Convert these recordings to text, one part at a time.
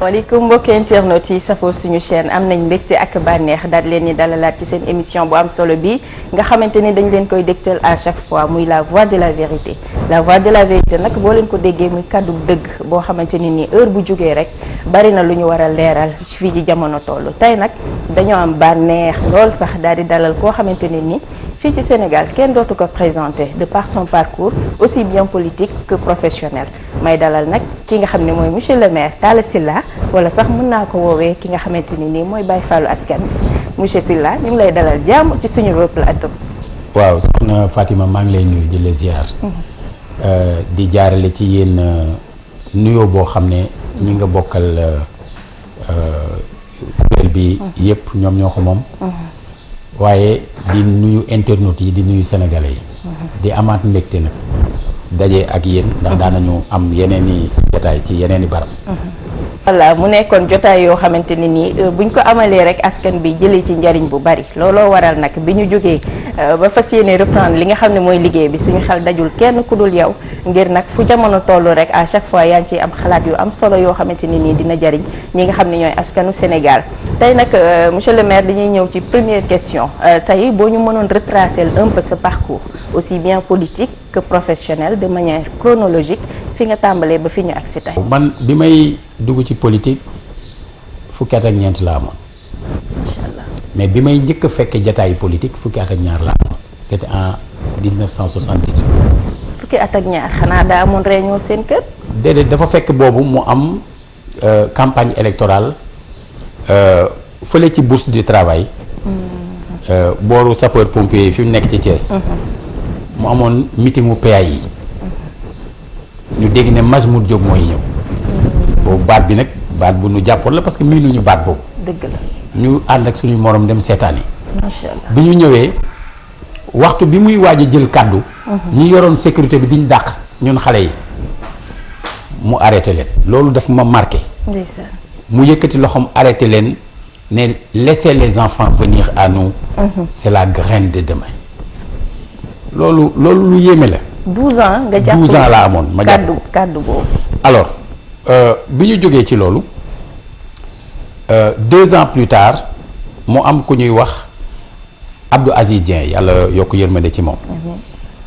waaleykum mbokki internautes yi safoo suñu chaîne am nañ mbégte ak bànneex daal leen ni dalalaat ci seen émission bu am solo bi nga xamante ni dañ leen koy dégtal à chaque fois muy la voix de la vérité. La voix de la vérité nag boo leen ko déggee muy kàddu dëgg boo xamante ni nii heure bu jógee rek bari na lu ñu war a leeral fii ci jamono toll tey nag dañoo am bànneex lool sax daal di dalal koo xamante ni nii fii ci Sénégal kenn dootu ko présenté de par son parcours aussi bien politique que professionnel may dalal nag ki nga xam ne mooy monsieur le maire Talla Sylla wala sax mën naa ko woowee ki nga xamante ni nii mooy Baye Fallou askan bi monsieur Sylla ñu ngi lay dalal jàmm ci suñu plateau. waaw soxna Fatima maa ngi lay nuyu di la ziar. di jaarale ci yéen nuyoo boo xam ne ñi nga bokkal kuréel bi yëpp ñoom ñoo ko moom. waaye di nuyu internautes yi di nuyu sénégalais yi. di amaat mbégte nag daje ak yéen ndax daanañu am yeneen i jotaay ci yeneen i barab. voilà mu nekkoon jotaay yoo xamante ne nii buñ ko amalee rek askan bi jëlee ci njariñ bu bari looloo waral nag bi ñu jógee ba fas yéene reprendre li nga xam ne mooy liggéey bi suñu xel dajul kenn ku dul yow ngir nag fu jamono toll rek à chaque fois yaa ngi ciy am xalaat yu am solo yoo xamante ne nii dina jariñ ñi nga xam ne ñooy askanu Sénégal. tey nag monsieur le maire dañuy ñëw ci première question tey boo ñu mënoon retracer un peu ce parcours aussi bien politique que professionnel de manière chronologique fi nga tàmbalee ba fi ñu agsi tey. man bi may dugg ci politique fukki at ak ñeent la amoon. macha allah mais bi may njëkk a fekkee jataayu politique fukki at ak ñaar la amoon c'était en 1978. fukki at ak ñaar xanaa daa amoon réunion seen kër. déedéet dafa fekk boobu mu am campagne électorale fële ci bourse du travail. booru sapeur pompier fi mu nekk ci Thiès. mu amoon meeting mu PAI yi. ñu dégg ne Majmout Diop mooy ñëw. boobu baat bi nag baat bu nu jàppoon la parce que miinuñu baat boobu. dëgg la ñu ànd ak suñuy morom dem seetaani. macha allah bi ñu ñëwee waxtu bi muy waaj a jël kàddu. ñi yoroon sécurité bi diñ dàq ñun xale yi mu arrêté leen. loolu daf ma marqué. ndeysaan mu yëkkati loxoom arrêté leen ne laissez les enfants venir à nous. c'est la graine de demain. loolu lu yéeme la. 12 ans nga jàpp 12 ans laa amoon ma jàpp ko kàddu boobu. alors bi ñu jógee ci loolu 2 ans plus tard mu am ku ñuy wax Abdou Aziz Dieng yàlla yokk yërmande ci moom.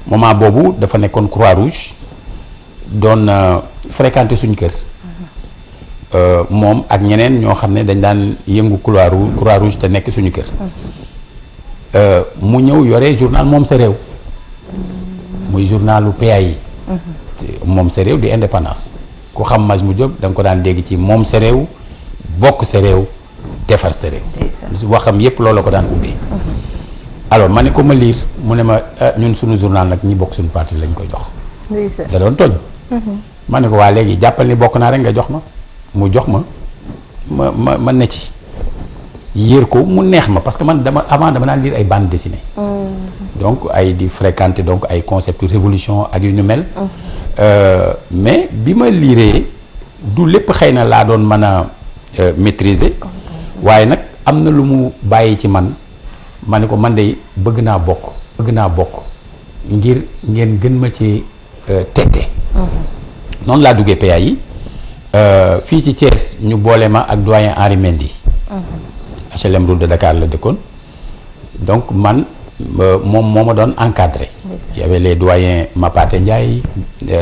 moment boobu dafa nekkoon Croix-Rouge doon fréquenter suñu kër. moom ak ñeneen ñoo xam ne dañ daan yëngu Croix-Rouge te nekk suñu kër. mu ñëw yore journal moom sa réew. muy journalu PAI. moom sa réew di indépendance ku xam Majmout Diop da nga ko daan dégg ci moom sa réew bokk sa réew defar sa réew. waxam yépp loolu la ko daan ubbee. alors ma ne ko ma liir mu ne ma ñun suñu journal nag ñi bokk suñu parti lañ koy jox. da doon tooñ. ma ne ko waa léegi jàppal ni bokk naa rek nga jox ma mu jox ma ne ci yéer ko mu neex ma parce que man dama daan lire ay bande dessinée. donc ay di fréquenter donc ay concept révolution ak yu ñu mel. mais bi ma liiree du lépp xëy na laa doon mën a maîtriser. waaye nag am na lu mu bàyyi ci man ma ne ko man de bëgg naa bokk ngir ngeen gën ma ci tette. noonu laa duggee PAI yi fii ci Thiès ñu boole ma ak doyen Henri Mendy. HLM Route de Dakar la dëkkoon donc man. moom moo ma doon encadré. y avait les doyens Mapate Ndiaye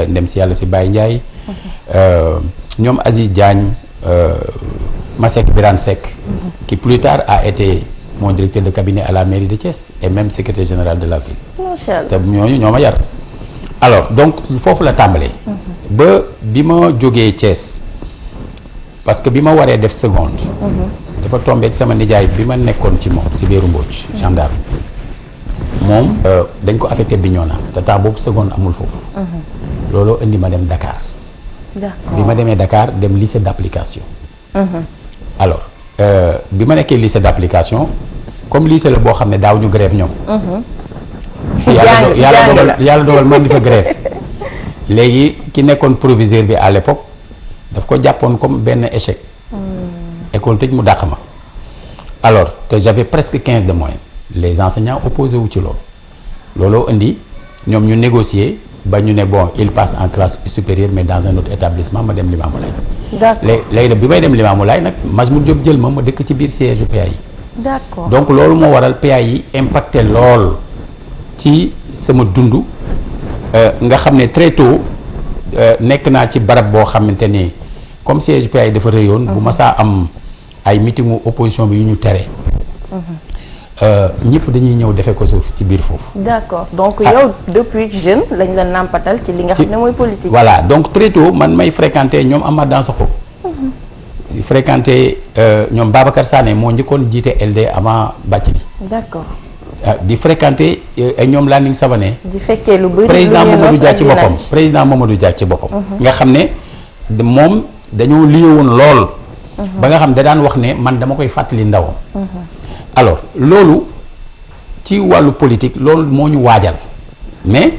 ndem si yàlla si Baye Ndiaye. ñoom Aziz Diagne Masek Birane Seck. qui plus tard a été mon directeur de cabinet à la mairie de Thiès et même secrétaire général de la ville. macha allah te ñooñu ñoo ma yar. alors donc foofu la tàmbalee. ba bi ma jógee Thiès parce que bi ma waree def seconde. dafa tombé ak sama nijaay bi ma nekkoon ci moom si Béru Mbodj gendarme. moom dañ ko affecté Bignona te temps boobu seconde amul foofu. looloo indi ma dem Dakar. bi ma demee Dakar dem lycée d'application. alors bi ma nekkee lycée d'application comme lycée la boo xam ne daaw ñu grève ñoom. yàlla dogal man di fa grève léegi ki nekkoon proviseur bi à l'époque daf ko jàppoon comme benn échec. école tëj mu dàq ma. alors te j'avais presque 15 de moyenne. les enseignants opposé wu ci loolu looloo indi ñoom ñu négocier ba ñu ne bon il passe en classe supérieure mais dans un autre établissement ma dem Limamoulaye. d'accord léegi nag bi may dem Limamoulaye nag Majmout Diop jël ma dëkk ci biir siège PA yi. d'accord donc loolu moo waral PA yi impacté lool ci sama dund nga xam ne très tôt nekk naa ci barab boo xamante ni comme siège PA yi dafa rëyoon. bu ma saa am ay meetingu opposition bi yu ñu tere. ñëpp dañuy ñëw defee ko suuf ci biir foofu. d'accord donc yow depuis jeune lañ la nàmpatal ci li nga xam ne mooy politique. voilà donc très tôt man may fréquenté ñoom Amath Dansokho. fréquenté ñoom Babacar Sané moo njëkkoon jiite LD avant Bathily. d'accord. di fréquenté ay ñoom Landing Savané. di fekkee lu bëri président Mamadou Dia ci boppam président Mamadou Dia ci boppam. nga xam ne moom dañoo lié woon lool. ba nga xam da daan wax ne man dama koy fàttali ndawam. alors loolu ci wàllu politique loolu moo ñu waajal mais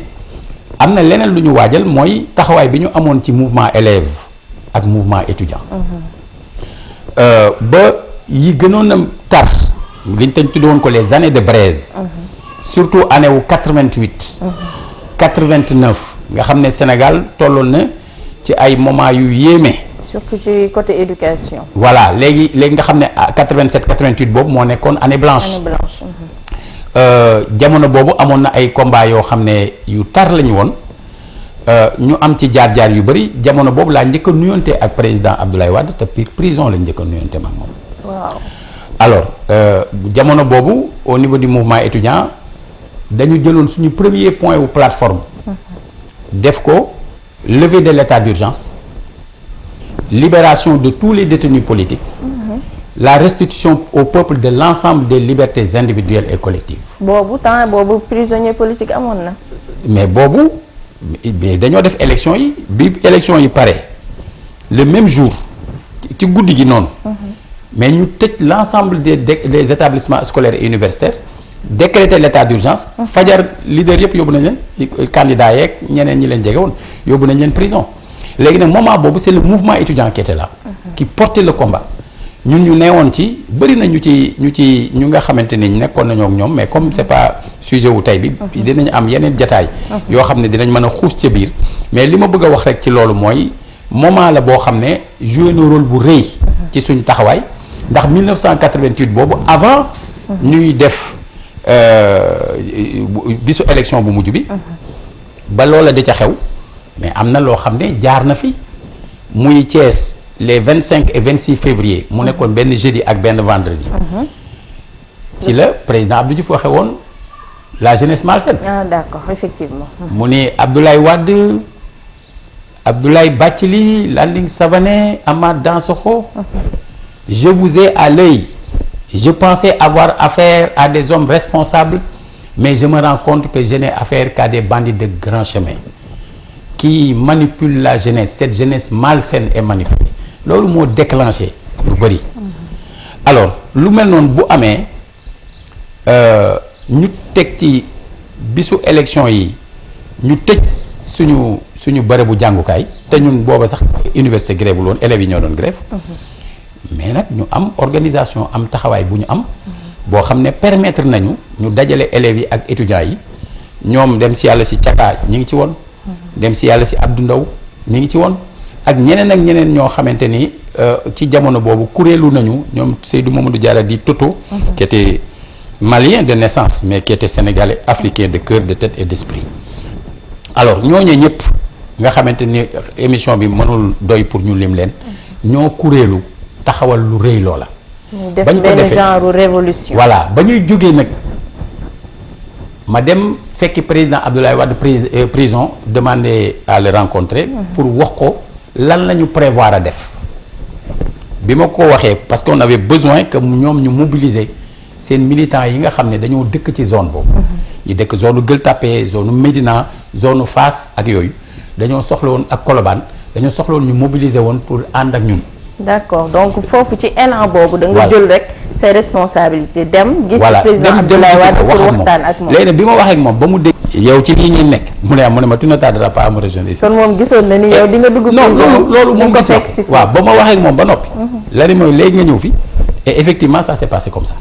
am na leneen lu ñu waajal mooy taxawaay bi ñu amoon ci mouvement élève ak mouvement étudiant. ba yi gënoon a tar liñ tañ tuddoon ko les années de braise. surtout année wu 88. 89 nga xam ne Sénégal tolloon na ci ay moment yu yéeme. surtout ci côté éducation. voilà léegi nga xam ne 87 88 boobu moo nekkoon année blanche. année blanche. jamono boobu amoon na ay combat yoo xam ne yu tar la ñu woon ñu am ci jaar-jaar yu bëri jamono boobu laa njëkk a nuyonte ak président Abdoulaye Wade te prison la njëkk a nuyonte ma ak moom. waaw alors jamono boobu au niveau du mouvement étudiant dañu jëloon suñu premier point wu plateforme. def ko levée de l'état d'urgence. libération de tous les détenus politiques. La restitution au peuple de l'ensemble des libertés individuelles et collectives. boobu prisonnier politique amoon na. mais boobu dañoo def élection yi bi élection yi pare le même jour ci guddi gi noonu. mais ñu tëj l'ensemble des établissements scolaires et universitaires décréter l'état d'urgence. fajar leader yëpp yóbbu nañ leen candidats yeeg ñeneen ñi leen jege woon yóbbu nañ leen prison. léegi nag moment boobu c'est le mouvement étudiant qui était là. qui portait le combat. ñun ñu neewoon ci bëri na ñu nga xamante ni nekkoon nañoo ak ñoom mais comme c'est pas sujet wu tey bi. dinañ am yeneen jataay. yoo xam ne dinañ mën a xuus ca biir. mais li ma bëgg a wax rek ci loolu mooy moment la boo xam ne joué na rôle bu rëy. ci suñ taxawaay ndax 1988 boobu avant. ñuy def bisu élection bu mujj bi. ba loola di ca xew. mais am na loo xam ne jaar na fi muy Thiès les 25 et 26 février mu nekkoon benn jeudi ak benn vendredi. ci la président Abdou Diouf waxe woon la jeunesse malsaine. ah d'accord effectivement. mu ni Abdoulaye Wade Abdoulaye Bathily Landing Savané Amath Dansokho. je vous ai à l'œil. je pensais avoir affaire à des hommes responsables mais je me rends compte que je n'ai affaire qu'à des bandits de grand chemin. qui manipule la jeunesse cette jeunesse malsaine et manipulée loolu moo déclenché lu bëri. alors lu mel noonu bu amee ñu teg ci bisu élection yi ñu tëj suñu bërëbu jàngukaay te ñun booba sax université grève woon élèves yi ñoo doon grève. mais nag ñu am organisation am taxawaay bu ñu am. boo xam ne permettre nañu ñu dajale élèves yi ak étudiants yi ñoom dem si yàlla si Caka ñi ngi ci woon. dem si yàlla si Abdou Ndaw ñu ngi ci woon ak ñeneen ñoo xamante ni ci jamono boobu kuréelu nañu ñoom Seydou Mamadou Diarra di Toto. qui était malien de naissance mais qui était sénégalais africain de cœur de tête et d'esprit. alors ñooñu ñëpp nga xamante ni émission bi mënul doy pour ñu lim leen ñoo kuréelu taxawal lu rëy loola. bañ ko defee genre révolution. voilà ba ñuy jógee nag ma dem. fekki président Abdoulaye Wade prison demandé à le rencontrer. pour wax ko lan la ñu prévoir a def. bi ma ko waxee parce qu'on avait besoin que ñoom ñu mobiliser seen militants yi nga xam ne dañoo dëkk ci zone boobu. ñu dëkk zone Gueule Tapée zone Médina zone Fass ak yooyu dañoo soxla woon ak Colobane dañoo soxla woon ñu mobiliser woon pour ànd ak ñun. d'accord donc foofu ci élan boobu. da nga jël rek. ses responsabilités dem. gis président Abdoulaye Wade pour waxtaan ak moom. léegi bi ma waxee ak moom ba mu dégg. yow ci lii ngeen nekk mu ne ma tu ne tarderas pas à me rejoindre ici. kon moom gisoon na ni yow di nga dugg. non loolu moom gis na waaw ba ma waxee ak moom ba noppi. la ne ma léegi nga ñëw fi et effectivement ça s'est passé comme ça.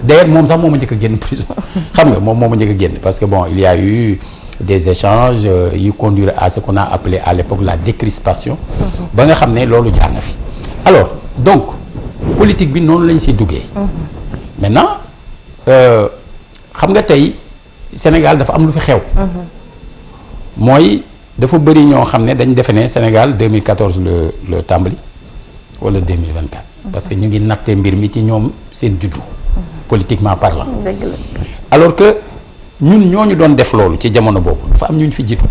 d'ailleurs moom sax moo ma njëkk a génn prison. xam nga moom moo ma njëkk a génn parce que bon il y a eu des échanges yu conduire à ce qu'on a appelé à l'époque la décrispation ba nga xam ne loolu jaar na fi alors donc politique bi noonu lañ si duggee maintenant xam nga tey Sénégal dafa am lu fi xew mooy dafa bëri ñoo xam ne dañ defe ne Sénégal 2014 le tàmbali wala 2024 parce que ñu ngi nattee mbir mi ci ñoom seen juddu politiquement parlant alors que ñun ñooñu doon def loolu ci jamono boobu dafa am ñu ñu fi jiitu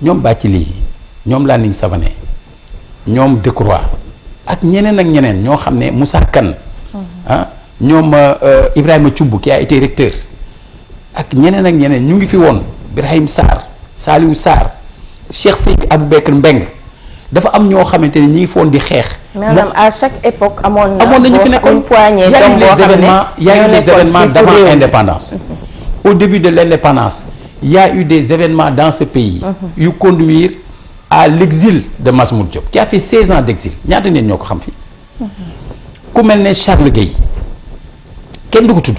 ñoom Bathily ñoom Landing Savané ñoom Decroix ak ñeneen ñoo xam ne Moussa Kane ñoom Ibrahima Thioub qui a été recteur ak ñeneen ñu ngi fi woon Birahim Sarr Saliou Sarr Cheikh Seydi Aboubacar Mbeng dafa am ñoo xamante ne ñi ngi foon di xeex. maanaam à chaque époque amoon nañu fi nekkoon il y a eu des événements d'avant indépendance. Au début de l'indépendance il y a eu des événements dans ce pays yu conduire à l'exil de Majmout Diop qui a fait 16 ans d'exil ñaata nit ñoo ko xam fi ku mel ne Charles Gueye kenn du ko tudd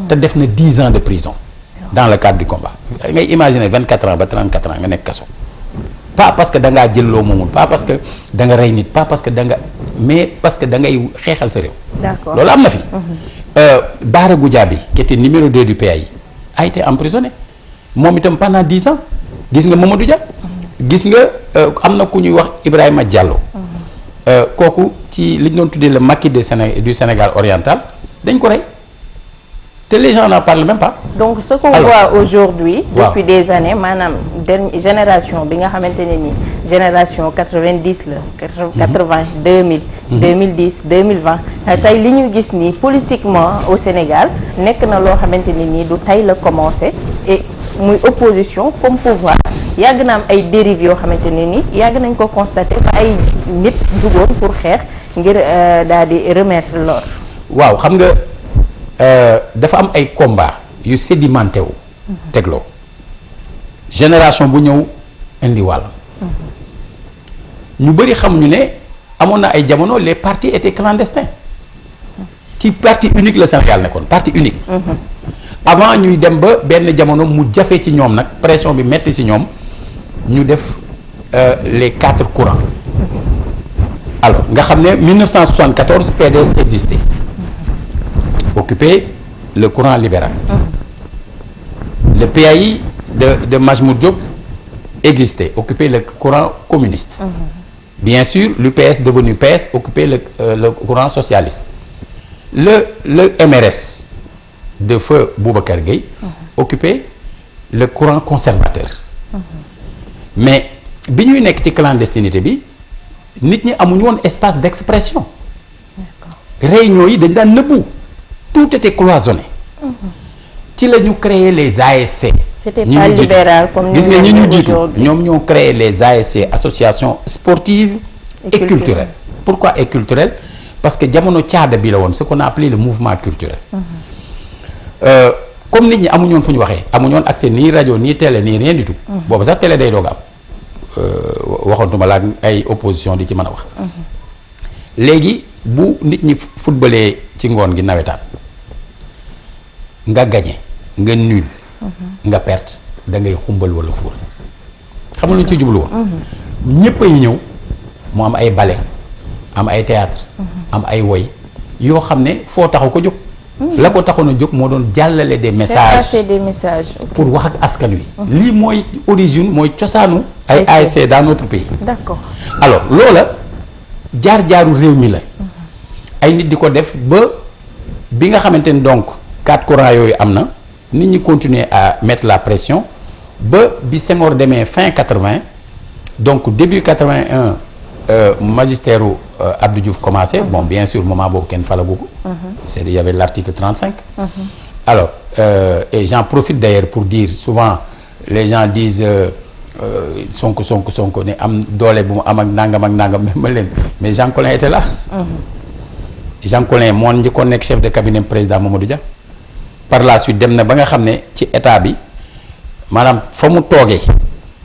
te def na 10 ans de prison dans le cadre du combat ngay imaginer 24 ans ba 34 ans nga nekk kaso pas parce que da ngaa jël loo moomul pas parce que da nga rey nit pas parce que mais parce que da ngay xeexal sa réew. D'accord. loolu am na fi. Bara Goudiaby qui était numéro 2 du PAI a été emprisonné moom itam pendant 10 ans gis nga Mamadou Dia. gis nga am na ku ñuy wax Ibrahima Diallo. kooku ci li ñu doon tuddee le maquis du Sénégal oriental dañ ko rey te les gens n'en parlent même pas. donc ce qu'on voit aujourd'hui depuis des années maanaam génération bi nga xamante ne ni génération 90 la 80 2000 2010 2020 tey li ñu gis nii politiquement au Sénégal nekk na loo xamante ne nii du tey la commencé et muy opposition comme pouvoir yàgg na am ay dérives yoo xamante ne ni yàgg nañ ko constater ba ay nit jugoon pour xeex ngir daal di remettre l'ordre. waaw xam nga dafa am ay combat yu sédimenté wu tegloo génération bu ñëw indi wàll ñu bëri xamuñu ne amoon na ay jamono les partis étaient clandestins ci parti unique la Sénégal nekkoon parti unique avant ñuy dem ba benn jamono mu jafe ci ñoom nag pression bi metti ci ñoom ñu def les 4 courants alors nga xam ne 1974 PDS existait occupait le courant libéral le PAI de Majmout Diop existait occupait le courant communiste bien sûr l'UPS devenu PS occupait le courant socialiste le MRS de feu Boubacar Gueye occupait le courant conservateur mais bi ñuy nekk ci clandestinité bi nit ñi amuñu woon espace d'expression réunion yi dañ daan nëbbu tout était cloisonné ci la ñu créé les ASC c'était pas libéral comme gis nga ñi ñu jiitu ñoom ñoo créé les ASC associations sportives et culturelles pourquoi et culturelles parce que jamono caada bi la woon ce qu'on a appelé le mouvement culturel comme nit ñi amuñu woon fu ñu waxee amuñu woon accès nii rajo nii télé nii rien du tout boobu sax télé day doog am waxoontuma la ay opposition di ci mën a wax léegi bu nit ñi footballee ci ngoon gi nawetaan nga gagné nga nul nga perte da ngay xumbal wala fuur xam nga lu ñu ci jublu woon ñëpp ay ñëw mu am ay ballet am ay théâtre am ay woy yoo xam ne foo taxaw ko jóg la ko taxoon a jóg moo doon jàllale des messages pour wax ak askan wi lii mooy origine mooy cosaanu ay ASC dans notre pays d'accord alors loola jaar-jaaru réew mi la ay nit di ko def ba bi nga xamante ni donc 4 courants yooyu am na nit ñi continuer à mettre la pression ba bi Senghor demee fin 80 donc début 81 magistère Abdou Diouf commencé bon bien sûr moment boobu kenn falagu ko c'est il y avait l'article 35 alors et j'en profite d'ailleurs pour dire souvent les gens disent Sonko ne am doole bu mu am ak nangam ma leen mais Jean Collin était là Jean Collin moo njëkkoon nekk chef de cabinet président Mamadou Dia par la suite dem na ba nga xam ne ci état bi maanaam fa mu toogee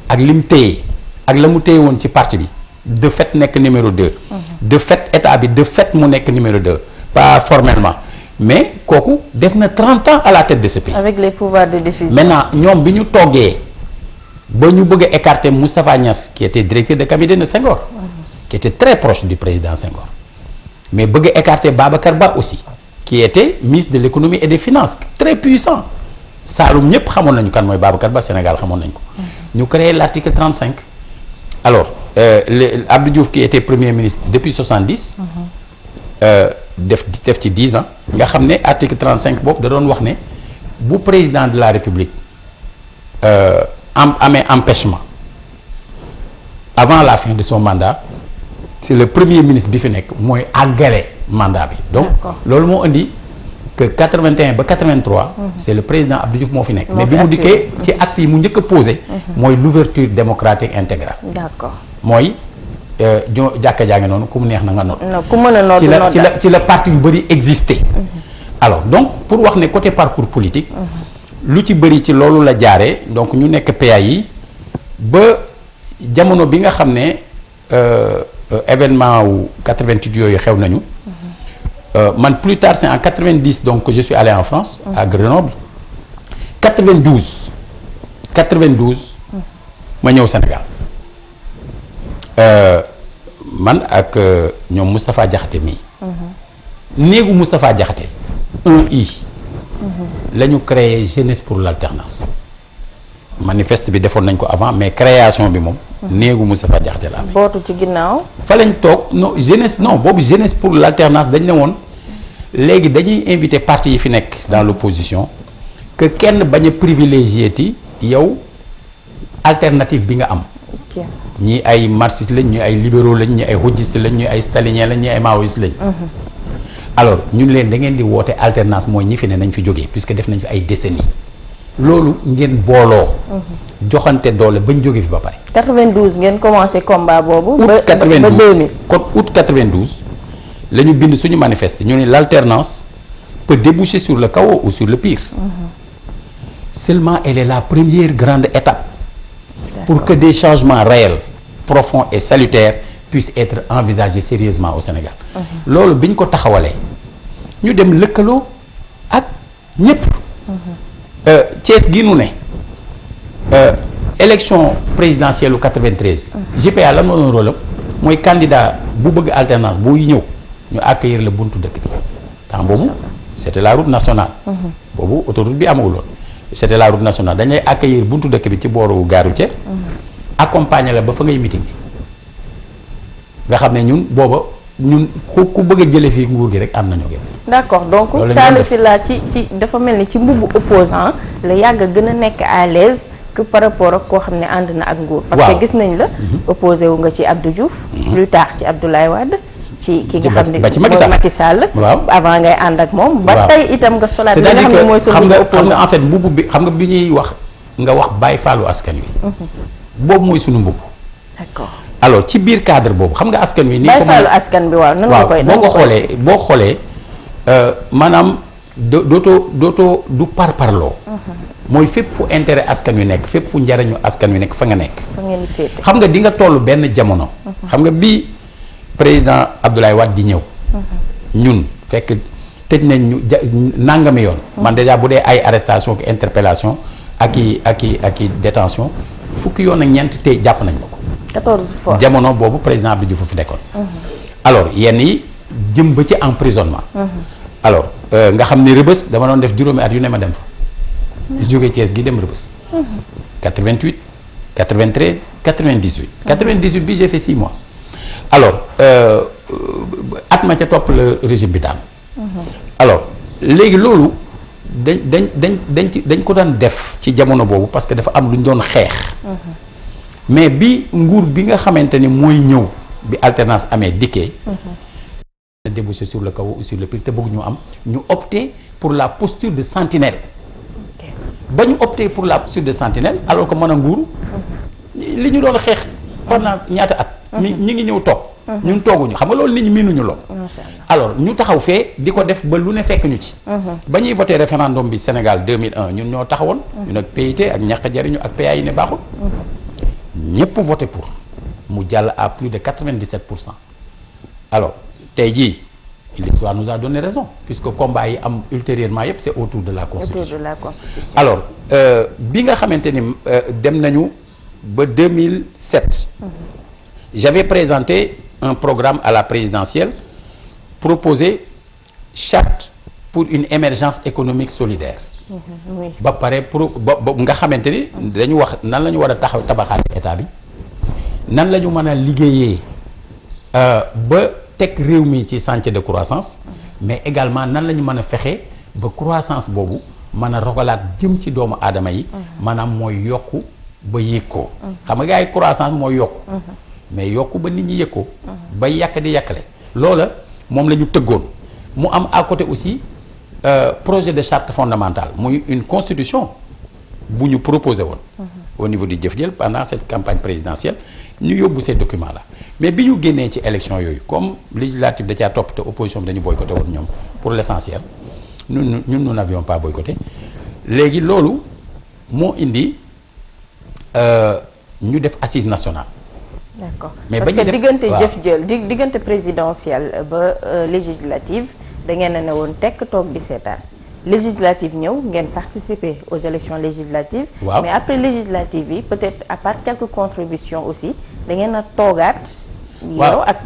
ak li mu téye ak la mu téye woon ci parti bi de fait nekk numéro 2 de fait état bi de fait mu nekk numéro 2 pas formellement mais kooku def na 30 ans à la tête de ce pays. avec les pouvoirs de décision. maintenant ñoom bi ñu toggee ba ñu bëgg a écarter Moustapha Niasse qui était directeur de cabinet de Senghor. qui était très proche du président Senghor. mais bëgg a écarter Babacar Ba aussi. qui était ministre de l'économie et des finances très puissant. Saalum ñëpp xamoon nañu kan mooy Babacar Ba Sénégal xamoon nañu ko. ñu créé l'article 35. alors Abdou Diouf qui était premier ministre depuis 70. def ci 10 ans. nga xam ne article 35 boobu da doon wax ne bu président de la République amee empêchement avant la fin de son mandat c'est le premier ministre bi fi nekk mooy àggale mandat bi. donc loolu moo indi que 81 ba 83. c'est le président Abdou Diouf moo fi nekk. mais bi mu dikkee ci acte yi mu njëkk a posé. mooy l'ouverture démocratique intégrale. d'accord mooy jàkka jaa ngi noonu ku mu neex na nga noot. ku mën a noot ci la parti yu bëri existé. alors donc pour wax ne côté parcours politique. lu ci bëri ci loolu la jaaree donc ñu nekk PAI ba jamono bi nga xam ne événement wu 88 yooyu xew nañu. man plus tard c'est en 90 donc que je suis allé en France. à Grenoble. 92 ma ñëw Sénégal. man ak ñoom Moustapha Diakhaté mii. néegu Moustapha Diakhaté 1I. la ñu créé jeunesse pour l'alternance. manifeste bi defoon nañ ko avant mais création bi moom. néegu Moustapha Diakhaté la amee. bootu ci ginnaaw. fa lañ toog boobu jeunesse pour l'alternance dañ ne woon léegi dañuy invité parti yi fi nekk dans l'opposition que kenn bañ a privilégié ti yow alternative bi nga am. ñii ay marxistes lañ ñii ay libéraux lañ ñii ay hojistes lañ ñii ay staliniens lañ ñii ay maoïstes lañ. alors ñun leen da ngeen di woote alternance mooy ñi fi ne nañ fi jógee puisque def nañ fi ay décennies loolu ngeen booloo. joxante doole bañ jóge fi ba pare. 92 ngeen commencé combat boobu. août 92 ba 2000. kon août 92 la ñu bind suñu manifeste ñu ne l'alternance peut déboucher sur le chaos ou sur le pire. Seulement elle est la première grande étape. pour que des changements réels profonds et salutaires puissent être envisagés sérieusement au Sénégal. loolu bi ñu ko taxawalee ñu dem lëkkaloo ak ñëpp. Thiès gi nu ne élection présidentielle u 93. JPA lan moo doon rôle am mooy candidat bu bëgg alternance buy ñëw ñu accueillir la buntu dëkk bi temps boobu c'était la route nationale. boobu autoroute bi amaguloon. c'était la route nationale dañ lay accueillir buntu dëkk bi ci booru gare routière accompagner la ba fa ngay meeting nga xam ne ñun booba ñun ku bëgg a jële fii nguur gi rek am nañoo yow. d'accord donc Talla Sylla ci dafa mel ni ci mbubbu opposant la yàgg a gën a nekk à l'aise que par rapport ak koo xam ne ànd na ak nguur. parce que gis nañ la. opposé wu nga ci Abdou Diouf. plus tard ci Abdoulaye Wade. ci ki nga xam ne mooy Macky Sall. waaw avant ngay ànd ak moom. ba tey itam nga solaat li nga xam ne mooy sa mbubbu opposant. xam nga en fait mbubb bi xam nga bi ñuy wax nga wax bàyyi faalu askan wi. boobu mooy sunu mbubb. d'accord alors ci biir cadre boobu xam nga askan wi. nii ko bàyyi faalu askan bi waaw nan nga koy boo xoolee maanaam dootoo du parparloo. mooy fépp fu intérêt askan wi nekk fépp fu njariñu askan wi nekk fa nga nekk. fa ngeen di féete. xam nga di nga toll benn jamono. xam nga bii président Abdoulaye Wade di ñëw. ñun fekk tëj nañ ñu nangami yoon. man déjà bu dee ay arrestation ak interpellation ak i détention fukki yoon ak ñeent tey jàpp nañ ma ko. 14 fois jamono boobu président Abdou Diouf fi nekkoon. alors yenn yi jëm ba ci emprisonnement. alors nga xam ne rëbës dama doon def juróomi at yu ne ma dem fa. jóge Thiès gi dem rëbës. 88 93 98. 98 bi j'ai fait 6 mois. alors at ma ca topp le régime bi daan. alors léegi loolu dañ ko daan def ci jamono boobu parce que dafa am lu ñu doon xeex. mais bi nguur bi nga xamante ni mooy ñëw bi alternance amee dikkee. débouché sur le chaos ou sur le pire te bëgg ñu am ñu opté pour la posture de sentinelle. ba ñu opté pour la posture de sentinelle alors que mën a nguuru li ñu doon xeex pendant ñaata at. ñi ngi ñëw toog. ñun tooguñu xam nga loolu nit ñi miinuñu lool. alors ñu taxaw fee di ko def ba lu ne fekk ñu ci. ba ñuy voté référendum bi Sénégal 2001 ñun ñoo taxawoon. ñun ak PIT ak ñàkk jariñu ak PAI ne baaxul. ñëpp voté pour mu jàll à plus de 97%. alors tey jii l'histoire nous a donné raison puisque combat yi am ultérieurement yëpp c'est autour de la constitution. Alors bi nga xamante ni dem nañu ba 2007. J'avais présenté un programme à la présidentielle proposé charte pour une émergence économique solidaire. ba pare pour ba nga xamante ni dañu wax nan la ñu war a tabaxaat état bi nan la ñu mën a liggéeyee ba teg réew mi ci chantier de croissance mais également nan la ñu mën a fexe ba croissance boobu mën a rogalaat jëm ci doomu aadama yi. maanaam mooy yokku ba yëg ko. xam nga gars yi croissance mooy yokku. mais yokku ba nit ñi yëg ko. ba yàq di yàqale. loola moom la ñu tëggoon mu am à côté aussi projet de charte fondamentale muy une constitution bu ñu proposé woon. au niveau du Jëf Jël pendant cette campagne présidentielle ñu yóbbu ces documents là mais bi ñu génnee ci élection yooyu comme législative da caa topp te opposition bi dañu boycotté woon ñoom pour l'essentiel ñun nous n'avions pas boycotté léegi loolu moo indi ñu def assise nationale. D'accord mais parce que diggante Jëf Jël diggante présidentielle ba législative da ngeen a ne woon tekk toog di seetaan législative ñëw ngeen participer aux élections législatives. waaw mais après législative yi peut-être à part quelques contributions aussi da ngeen a toogaat. yow ak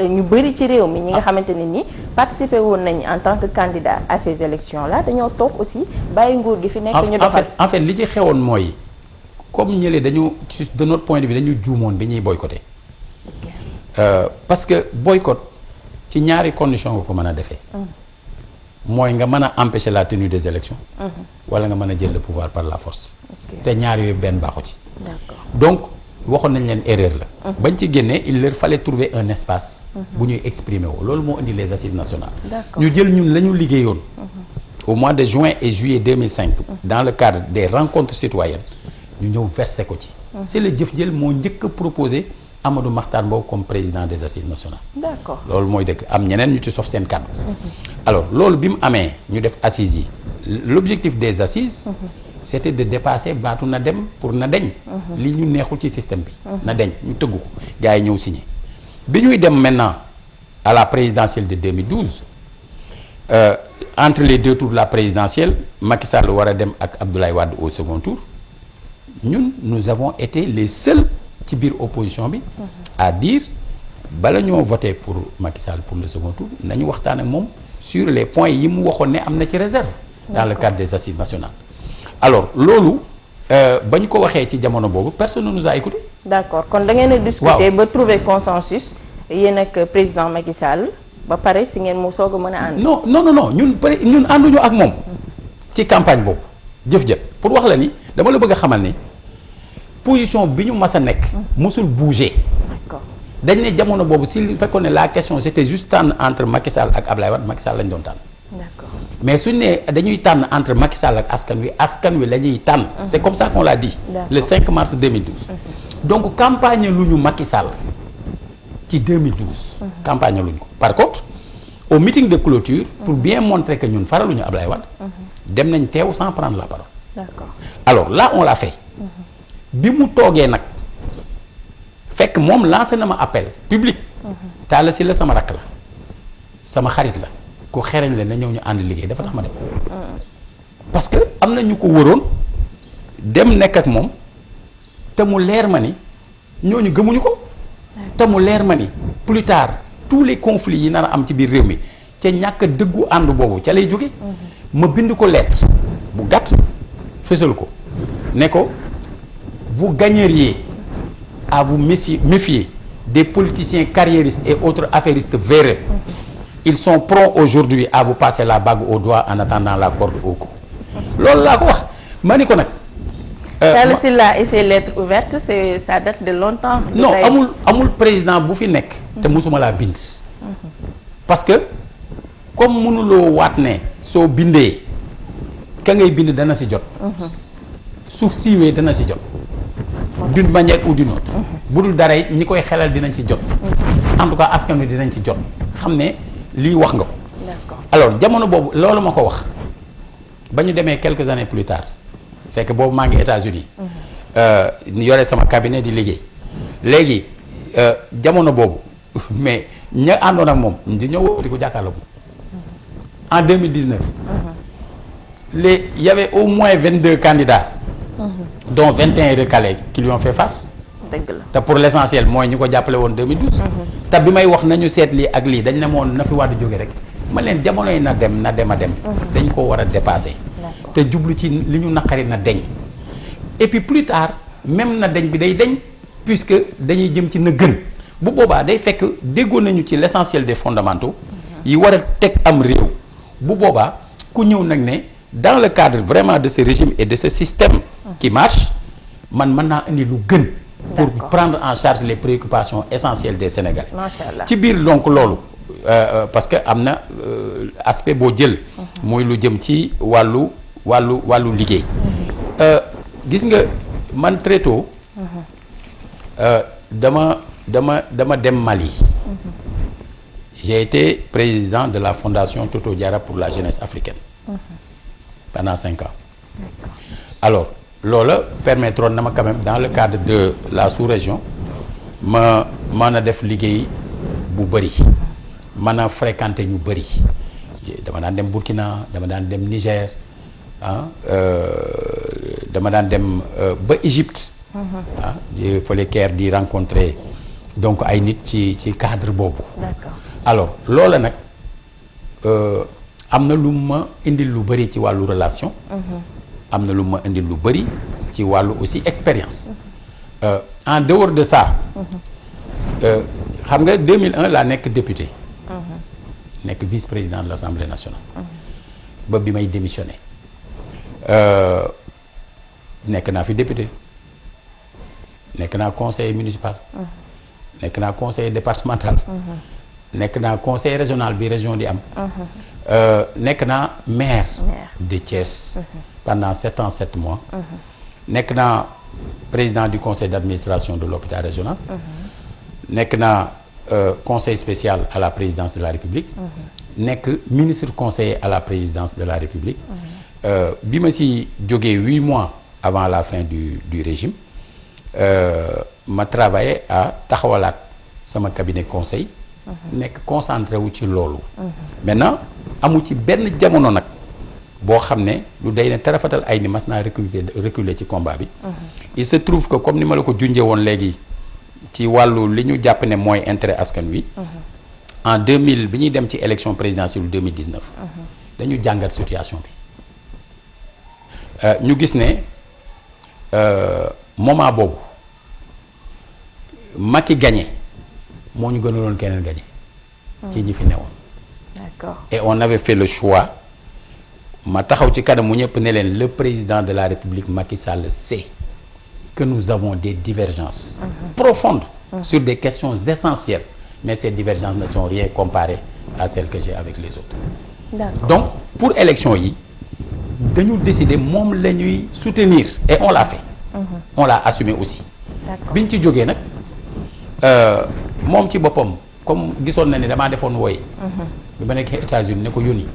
ñu bëri ci réew mi ñi nga xamante ne ni participer woon nañ en tant que candidat à ces élections là dañoo toog aussi bàyyi nguur gi fi nekk. ñu doxal en fait li ci xewoon mooy comme ñële dañu de notre point de vue dañu juumoon bi ñuy boycotter. Parce que boycott ci ñaari conditions nga ko mën a defee. mooy nga mën a empêcher la tenue des élections. wala nga mën a jël le pouvoir par la force. te ñaar yooyu benn baaxu ci. D'accord. Donc waxoon nañ leen erreur la. bañ ci génnee il leur fallait trouver un espace. bu ñuy exprimer woo loolu moo indi les assises nationales. ñu jël ñun la ñu liggéeyoon. au mois de juin et juillet 2005. dans le cadre des rencontres citoyennes ñu ñëw verser ko ci. c'est le Jëf Jël moo njëkk a proposé Amadou Mahtar Mbow comme président des assises nationales. D'accord. loolu mooy dëgg am ñeneen ñu ci sof seen kàddu. alors loolu bi mu amee ñu def assises yi l'objectif des assises. c'était de dépasser baatu na dem pour na deñ. li ñu neexul ci système bi. na deñ ñu tëggu ko gars yi ñëw signé. bi ñuy dem maintenant à la présidentielle de 2012 entre les deux tours de la présidentielle Macky Sall war a dem ak Abdoulaye Wade au second tour ñun nous avons été les seuls ci biir opposition bi. à dire bala ñoo voter pour Macky Sall pour le second tour nañu waxtaan ak moom sur les points yi mu waxoon ne am na ci réserve. dans le cadre des assises nationales. alors loolu ba ñu ko waxee ci jamono boobu personne ne nous a écouté. d'accord kon da ngeen a discuter ba trouver consensus yéen ak président Macky Sall ba pare si ngeen mu soog a mën a ànd. non ñun ànduñu ak moom ci campagne boobu Jëf Jël pour wax la ni dama la bëgg a xamal ni position bi ñu mas a nekk. musul bouger. d'accord dañ ne jamono boobu si fekkoon ne la question c'était juste tànn entre Macky Sall ak Ablaye Wade Macky Sall lañ doon tànn. d'accord mais suñu nee dañuy tànn entre Macky Sall ak askan wi la ñuy tànn. c'est comme ça qu'on l'a dit. le 5 mars 2012. donc campagne lu ñu Macky Sall ci 2012. campagne lu ñu ko par contre au meeting de clôture. pour bien montrer que ñun faraluñu Ablaye Wade. dem nañ teew sans prendre la parole. d'accord alors là on l'a fait. bi mu toogee nag fekk moom lancé na ma appel public. Talla Sylla sama rakk la sama xarit la. ku xereñ la na ñëw ñu ànd liggéey dafa tax ma dem parce que am na ñu ko wëroon dem nekk ak moom te mu leer ma ni ñooñu gëmuñu ko te mu leer ma ni plus tard tous les conflits yi nar a am ci biir réew mi ca ñàkk dëggu ànd boobu ca lay jóge ma bind ko lettre bu gàtt fësal ko ne ko vous gagneriez à vous méfier des politiciens carriéristes et autres affairistes véreux. Ils sont prompts aujourd'hui à vous passer la bague au doigt en attendant la corde au cou. loolu laa ko wax ma ni ko nag. Talla Sylla et ses lettres ouvertes ça date de longtemps. non amul président bu fi nekk. te musuma laa bind. parce que comme mënuloo waat ne soo bindee ka ngay bind dana si jot. suuf siiwee dana si jot. d'une manière ou d'une autre. bu dul dara it ñi koy xelal dinañ si jot. en tout cas askan wi dinañ si jot xam ne. lii wax nga ko. d'accord alors jamono boobu loolu ma ko wax ba ñu demee quelques années plus tard fekk boobu maa ngi États-Unis yore sama cabinet di liggéey léegi jamono boobu mais ña àndoon ak moom di ñëw wëlbati ko jàkkaarloo moom. En 2019. Il y avait au moins 22 candidats. Dont 21 recalés qui lui ont fait face. dëgg la te pour l'essentiel mooy ñu ko jàppale woon 2012. te bi may wax nañu seet lii ak lii dañ ne moon na fi Wade jóge rek ma leen jamono yi na dem a dem. dañ ko war a dépasser. te jublu ci li ñu naqari na deñ et puis plus tard même na deñ bi day deñ puisque dañuy jëm ci na gën bu boobaa day fekk déggoo nañu ci l'essentiel des fondamentaux yi war a teg am réew bu boobaa ku ñëw nag ne dans le cadre vraiment de ce régime et de ce système qui marche man mën naa indi lu gën pour prendre en charge les préoccupations essentielles des Sénégalais. Machallah. ci biir donc loolu parce que am na aspect boo jël mooy lu jëm ci wàllu liggéey gis nga man très tôt dama dem Mali. J'ai été président de la fondation Toto Diarra pour la jeunesse africaine pendant 5 ans. Alors loola permettroon na ma quand même dans le cadre de la sous-région ma mën a def liggéey bu bëri mën a fréquenter ñu bëri dama daan dem Burkina dama daan dem Niger dama daan dem ba Égypte. Il fallait Caire di rencontrer donc ay nit ci cadre boobu. D'accord. Alors loola nag am na lu ma indil lu bëri ci wàllu relation. am na lu ma indil lu bëri ci wàllu aussi expérience. En dehors de ça. xam nga 2001 laa nekk député. nekk vice-président de l'Assemblée nationale. ba bi may démissionné. nekk naa fi député. nekk naa conseiller municipal. nekk naa conseiller départemental. nekk naa conseiller régional bi région di am. nekk naa maire de Thiès. pendant 7 ans 7 mois. nekk naa président du conseil d'administration de l'hôpital régional. nekk naa conseil spécial à la présidence de la République. nekk ministre conseiller à la présidence de la République. bi ma si jógee 8 mois avant la fin du régime. ma travaillé à taxawalaat sama cabinet conseil. nekk concentré wu ci loolu. maintenant amu ci benn jamono nag boo xam ne lu day ne tarafatal ay ni mas naa reculer ci combat bi. Il se trouve que comme ni ma la ko junjee woon léegi ci wàllu li ñu jàpp ne mooy intérêt askan wi. En 2000 bi ñuy dem ci élection présidentielle 2019. dañu jàngat situation bi. ñu gis ne moment boobu Macky gagné moo ñu gënaloon keneen gagné. ci ñi fi newoon. D'accord. Et on avait fait le choix ma taxaw ci kanam mu ñëpp ne leen le président de la République Macky Sall sait que nous avons des divergences profondes sur des questions essentielles, mais ces divergences ne sont rien comparées à celles que j'ai avec les autres. D'accord. Donc pour élection yi dañu décider moom la ñuy soutenir et on l'a fait. On l'a assumé aussi. D'accord. biñ ci jógee nag moom ci boppam comme gisoon na ne damaa defoon wooy bi ma nekkee États-Unis ne ko yónni.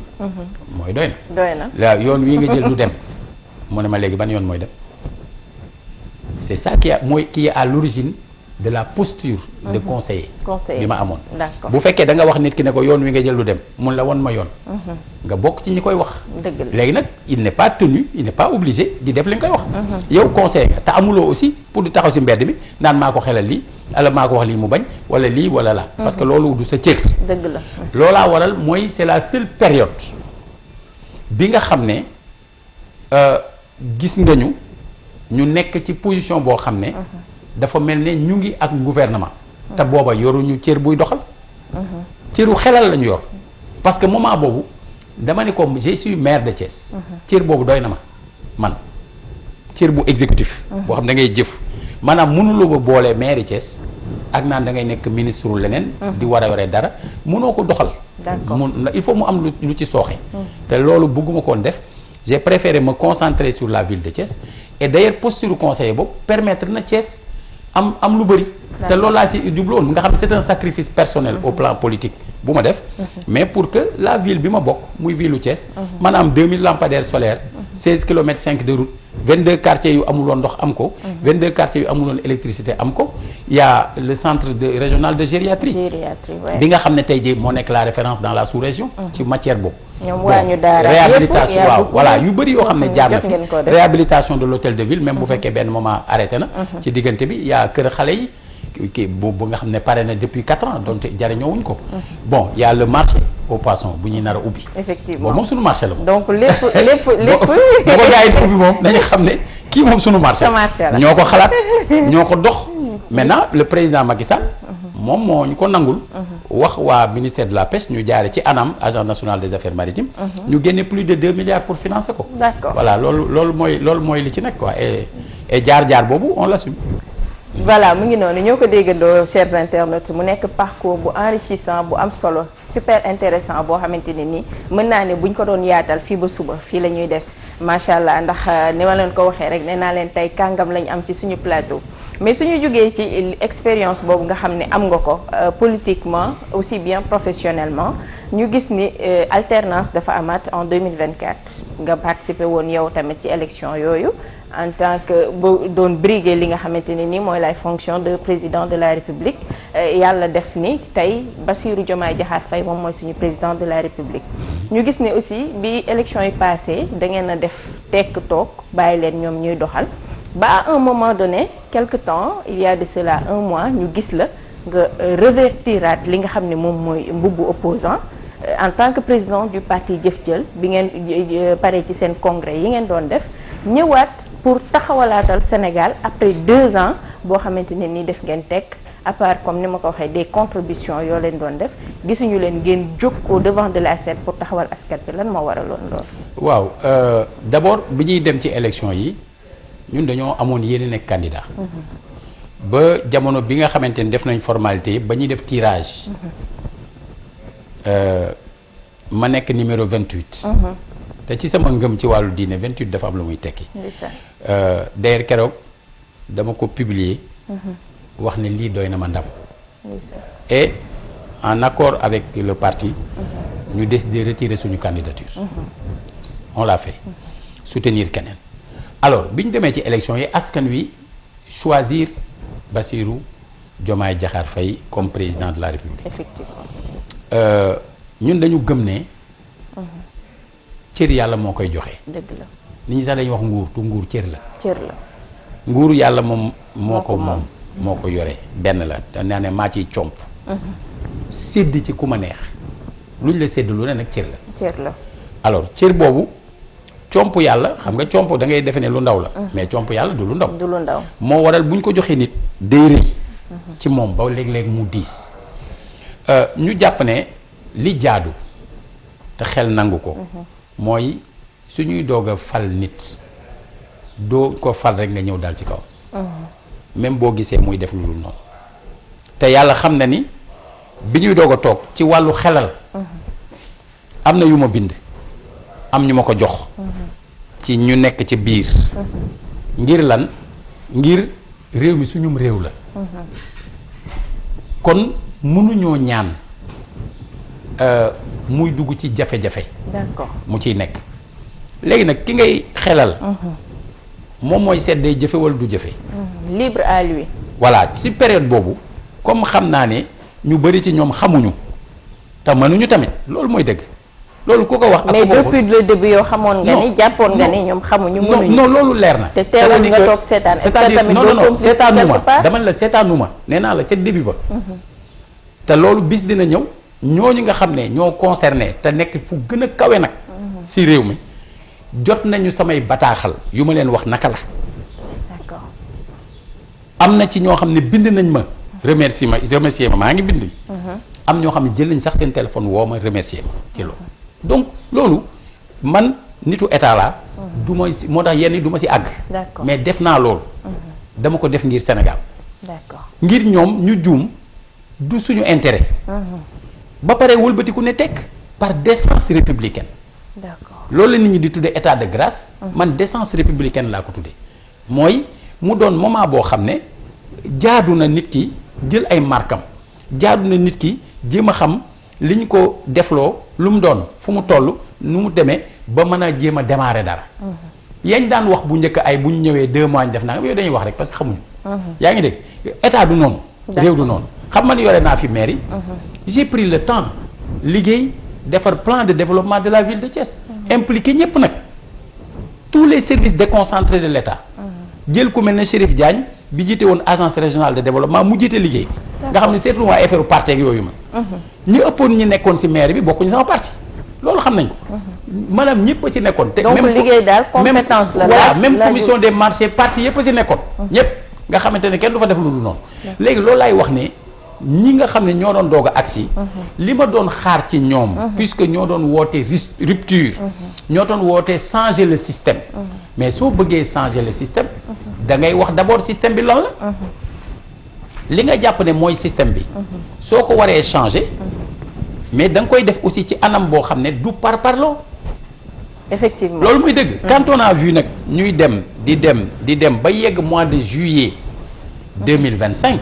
mooy doy na. doy na la yoon wii nga jël du dem mu ne ma léegi ban yoon mooy dem c'est ça qui est à l'origine de la posture de conseiller bi ma amoon. D'accord. bu fekkee da nga wax nit ki ne ko yoon wi nga jël du dem mun la won ma yoon. nga bokk ci ñi koy wax. dëgg la léegi nag il n'est pas tenu il n'est pas obligé di def li nga koy wax. yow conseiller nga te amuloo aussi pour di taxaw ci mbedd mi naan maa ko xelal lii ala maa ko wax lii mu bañ wala lii wala la. parce que loolu du sa cër. dëgg la. loolaa waral mooy c'est la seule période bi nga xam ne gis nga ñu nekk ci position boo xam ne. dafa mel ne ñu ngi ak gouvernement. te booba yoruñu cër buy doxal. cëru xelal la ñu yor. parce que moment boobu dama ne ko je suis maire de Thiès. cër boobu doy na ma man cër bu exécutif. boo xam da ngay jëf maanaam mënuloo ba boolee maire de Thiès ak naan da ngay nekk ministre leneen. di war a yore dara mënoo ko doxal. D'accord. Il faut mu am lu ci sooxe. te loolu bëgguma koon def j'ai préféré me concentrer sur la ville de Thiès et d'ailleurs posture conseiller boobu permettre na Thiès am lu bëri. te loolu laa si jubluwoon nga xam ne c'est un sacrifice personnel au plan politique bu ma def. mais pour que la ville bi ma bokk muy ville u Thiès. maanaam 2000 lampadaires solaires 16 kilomètres 5 de route 22 quartiers yu amuloon ndox am ko 22 quartiers yu amuloon électricité am ko il y a le centre régional de gériatrie bi nga xam ne tey jii moo nekk la référence dans la sous-région ci matière boobu réhabilitation waaw voilà yu bëri yoo xam ne jaar na fi réhabilitation de l'hôtel de ville même bu fekkee benn moment arrêté na ci diggante bi il y a kër xale yi kii bu nga xam ne pare na depuis 4 ans donte jariñoowuñ ko bon il y a le marché au poisson bu ñuy nar a ubbi effectivement bon moom suñu marché la moom donc lépp bu ko gars yi ubbi moom dañu xam ne kii moom suñu marché la ñoo ko xalaat ñoo ko dox maintenant le président Macky Sall moom moo ñu ko nangul wax waa ministère de la pêche ñu jaare ci ANAM agence nationale des affaires maritimes ñu génne plus de 2 milliards pour financer ko voilà loolu mooy li ci nekk quoi et jaar-jaar boobu on l'assume. Voilà mu ngi noonu ñoo ko déggandoo chers internautes mu nekk parcours bu enrichissant bu am solo super intéressant boo xamante ne nii mën naa ne buñ ko doon yaatal fii ba suba fii la ñuy des macha allah ndax ni ma leen ko waxee rek nee naa leen tey kàngam lañ am ci suñu plateau. mais suñu jógee ci expérience boobu nga xam ne am nga ko politiquement aussi bien professionnellement ñu gis ni alternance dafa amaat en 2024 nga participé woon yow tamit ci élection yooyu. en tant que ba doon briguer li nga xamante ne ni mooy la fonction de président de la république yàlla def ni tey Bassirou Diomaye Diakhar Faye moom mooy suñu président de la république ñu gis ne aussi bi élection yi passé da ngeen a def tekk toog bàyyi leen ñoom ñuy doxal ba à un moment donné quelque temps il y a de cela un mois ñu gis la nga revertiraat li nga xam ne moom mooy mbubbu opposant en tant que président du parti Jëf Jël bi ngeen pare ci seen congrès yi ngeen doon def ñëwaat pour taxawalaatal Sénégal après 2 ans boo xamante ne nii def ngeen tekk à part comme ni ma ko waxee des contributions yoo leen doon def gisuñu leen ngeen jóg au devant de la scène pour taxawal askan bi lan moo waraloon loolu. waaw d'abord bi ñuy dem ci élection yi ñun dañoo amoon yéene nekk candidat. ba jamono bi nga xamante ni def nañ formalité yi ba ñuy def tirage. ma nekk numéro 28. te ci sama ngëm ci wàllu diine 28 dafa am lu muy tekki. d'ailleurs keroog dama ko publier. wax ne lii doy na ma ndam. et en accord avec le parti. ñu décidé retirer suñu candidature. on l'a fait. soutenir keneen. alors bi ñu demee ci élection yi askan wi choisir Bassirou Diomaye Diakhar Faye comme président de la République. effectivement. ñun dañu gëm ne. cër yàlla moo koy joxe. dëgg la nit ñi sax dañuy wax nguur tu nguur cër la. cër la nguur yàlla moom moo ko moom moo ko yore benn la te nee ne maa ciy comp. sédd ci ku ma neex luñ la sédd lu ne nag cër la. cër la alors cër boobu comp yàlla xam nga comp da ngay defe ne lu ndaw la. mais comp yàlla du lu ndaw. du lu ndaw moo waral bu ñu ko joxee nit day rëy. ci moom ba léeg-léeg mu diis. ñu jàpp ne li jaadu te xel nangu ko. mooy suñuy doog a fal nit doo ko fal rek nga ñëw daal ci kaw. même boo gisee muy def lu dul noonu. te yàlla xam na ni bi ñuy doog a toog ci wàllu xelal. am na yu ma bind. am ñu ma ko jox. ci ñu nekk ci biir. ngir lan ngir réew mi suñum réew la. kon mënuñoo ñaan. muy dugg ci jafe-jafe. d'accord mu ciy nekk. léegi nag ki ngay xelal. moom mooy seet day jëfe wala du jëfe. libre à lui. voilà ci période boobu comme xam naa ne ñu bari ci ñoom xamuñu te mënuñu tamit loolu mooy dëgg loolu ku ko wax. mais depuis le début yow xamoon nga ni jàppoon nga ni ñoom xamuñu. mënuñu non loolu leer na. te teewul nga toog seetaan c'est-à-dire non seetaanuma dama la seetaanuma nee naa la ca début ba. te loolu bis dina ñëw. ñooñu nga xam ne ñoo concerné te nekk fu gën a kawe nag. ci réew mi jot nañu samay bataaxal yu ma leen wax naka la. d'accord am na ci ñoo xam ne bind nañ ma. remercier ma maa ngi bind. am ñoo xam ne jël nañ sax seen téléphone woo ma remercier ma ci loolu. donc loolu man nitu état la du ma si moo tax yenn du ma si àgg. mais def naa loolu. dama ko def ngir Sénégal. d'accord ngir ñoom ñu juum du suñu intérêt. ba pare wëlbatiku ne tekk par décence républicaine. d'accord loolu la nit ñi di tuddee état de grâce. man décence républicaine laa ko tuddee. mooy mu doon moment boo xam ne jaadu na nit ki jël ay markam jaadu na nit ki jéem a xam li ñu ko defloo lu mu doon fu mu toll nu mu demee ba mën a jéem a démarrer dara. yañ daan wax bu njëkk ay bu ñu ñëwee 2 mois ñu def naa yooyu dañuy wax rek parce que xamuñu. yaa ngi dégg état du noonu. réew du noonu xam nga ni yore naa fi mairie. j'ai pris le temps liggéey defar plan de développement de la ville de Thiès. impliqué ñëpp nag tous les services déconcentrés de l'état. jël ku mel ne Chérif Diagne bi jiite woon agence régionale de développement mu jiite liggéey. nga xam ne seetlu waa affaire parti ak yooyu ma. ñi ëppoon ñi nekkoon ci maire bi bokkuñu sama parti loolu xam nañ ko. maanaam ñëpp a ci nekkoon. te donc liggéey daal compétence la. voilà même commission des marchés parti yëpp a ci nekkoon. ñëpp nga xamante ne kenn du fa def lu dul noonu. léegi loolu laay wax ne ñi nga xam ne ñoo doon doog a agsi li ma doon xaar ci ñoom. puisque ñoo doon woote rupture. ñoo doon woote changer le système. mais soo bëggee changer le système. da ngay wax d'abord système bi lan la. li nga jàpp ne mooy système bi. soo ko waree changer. mais da nga koy def aussi ci anam boo xam ne du parloo. effectivement loolu muy dëgg. quand on a vu nag ñuy dem di dem ba yegg mois de juillet 2025.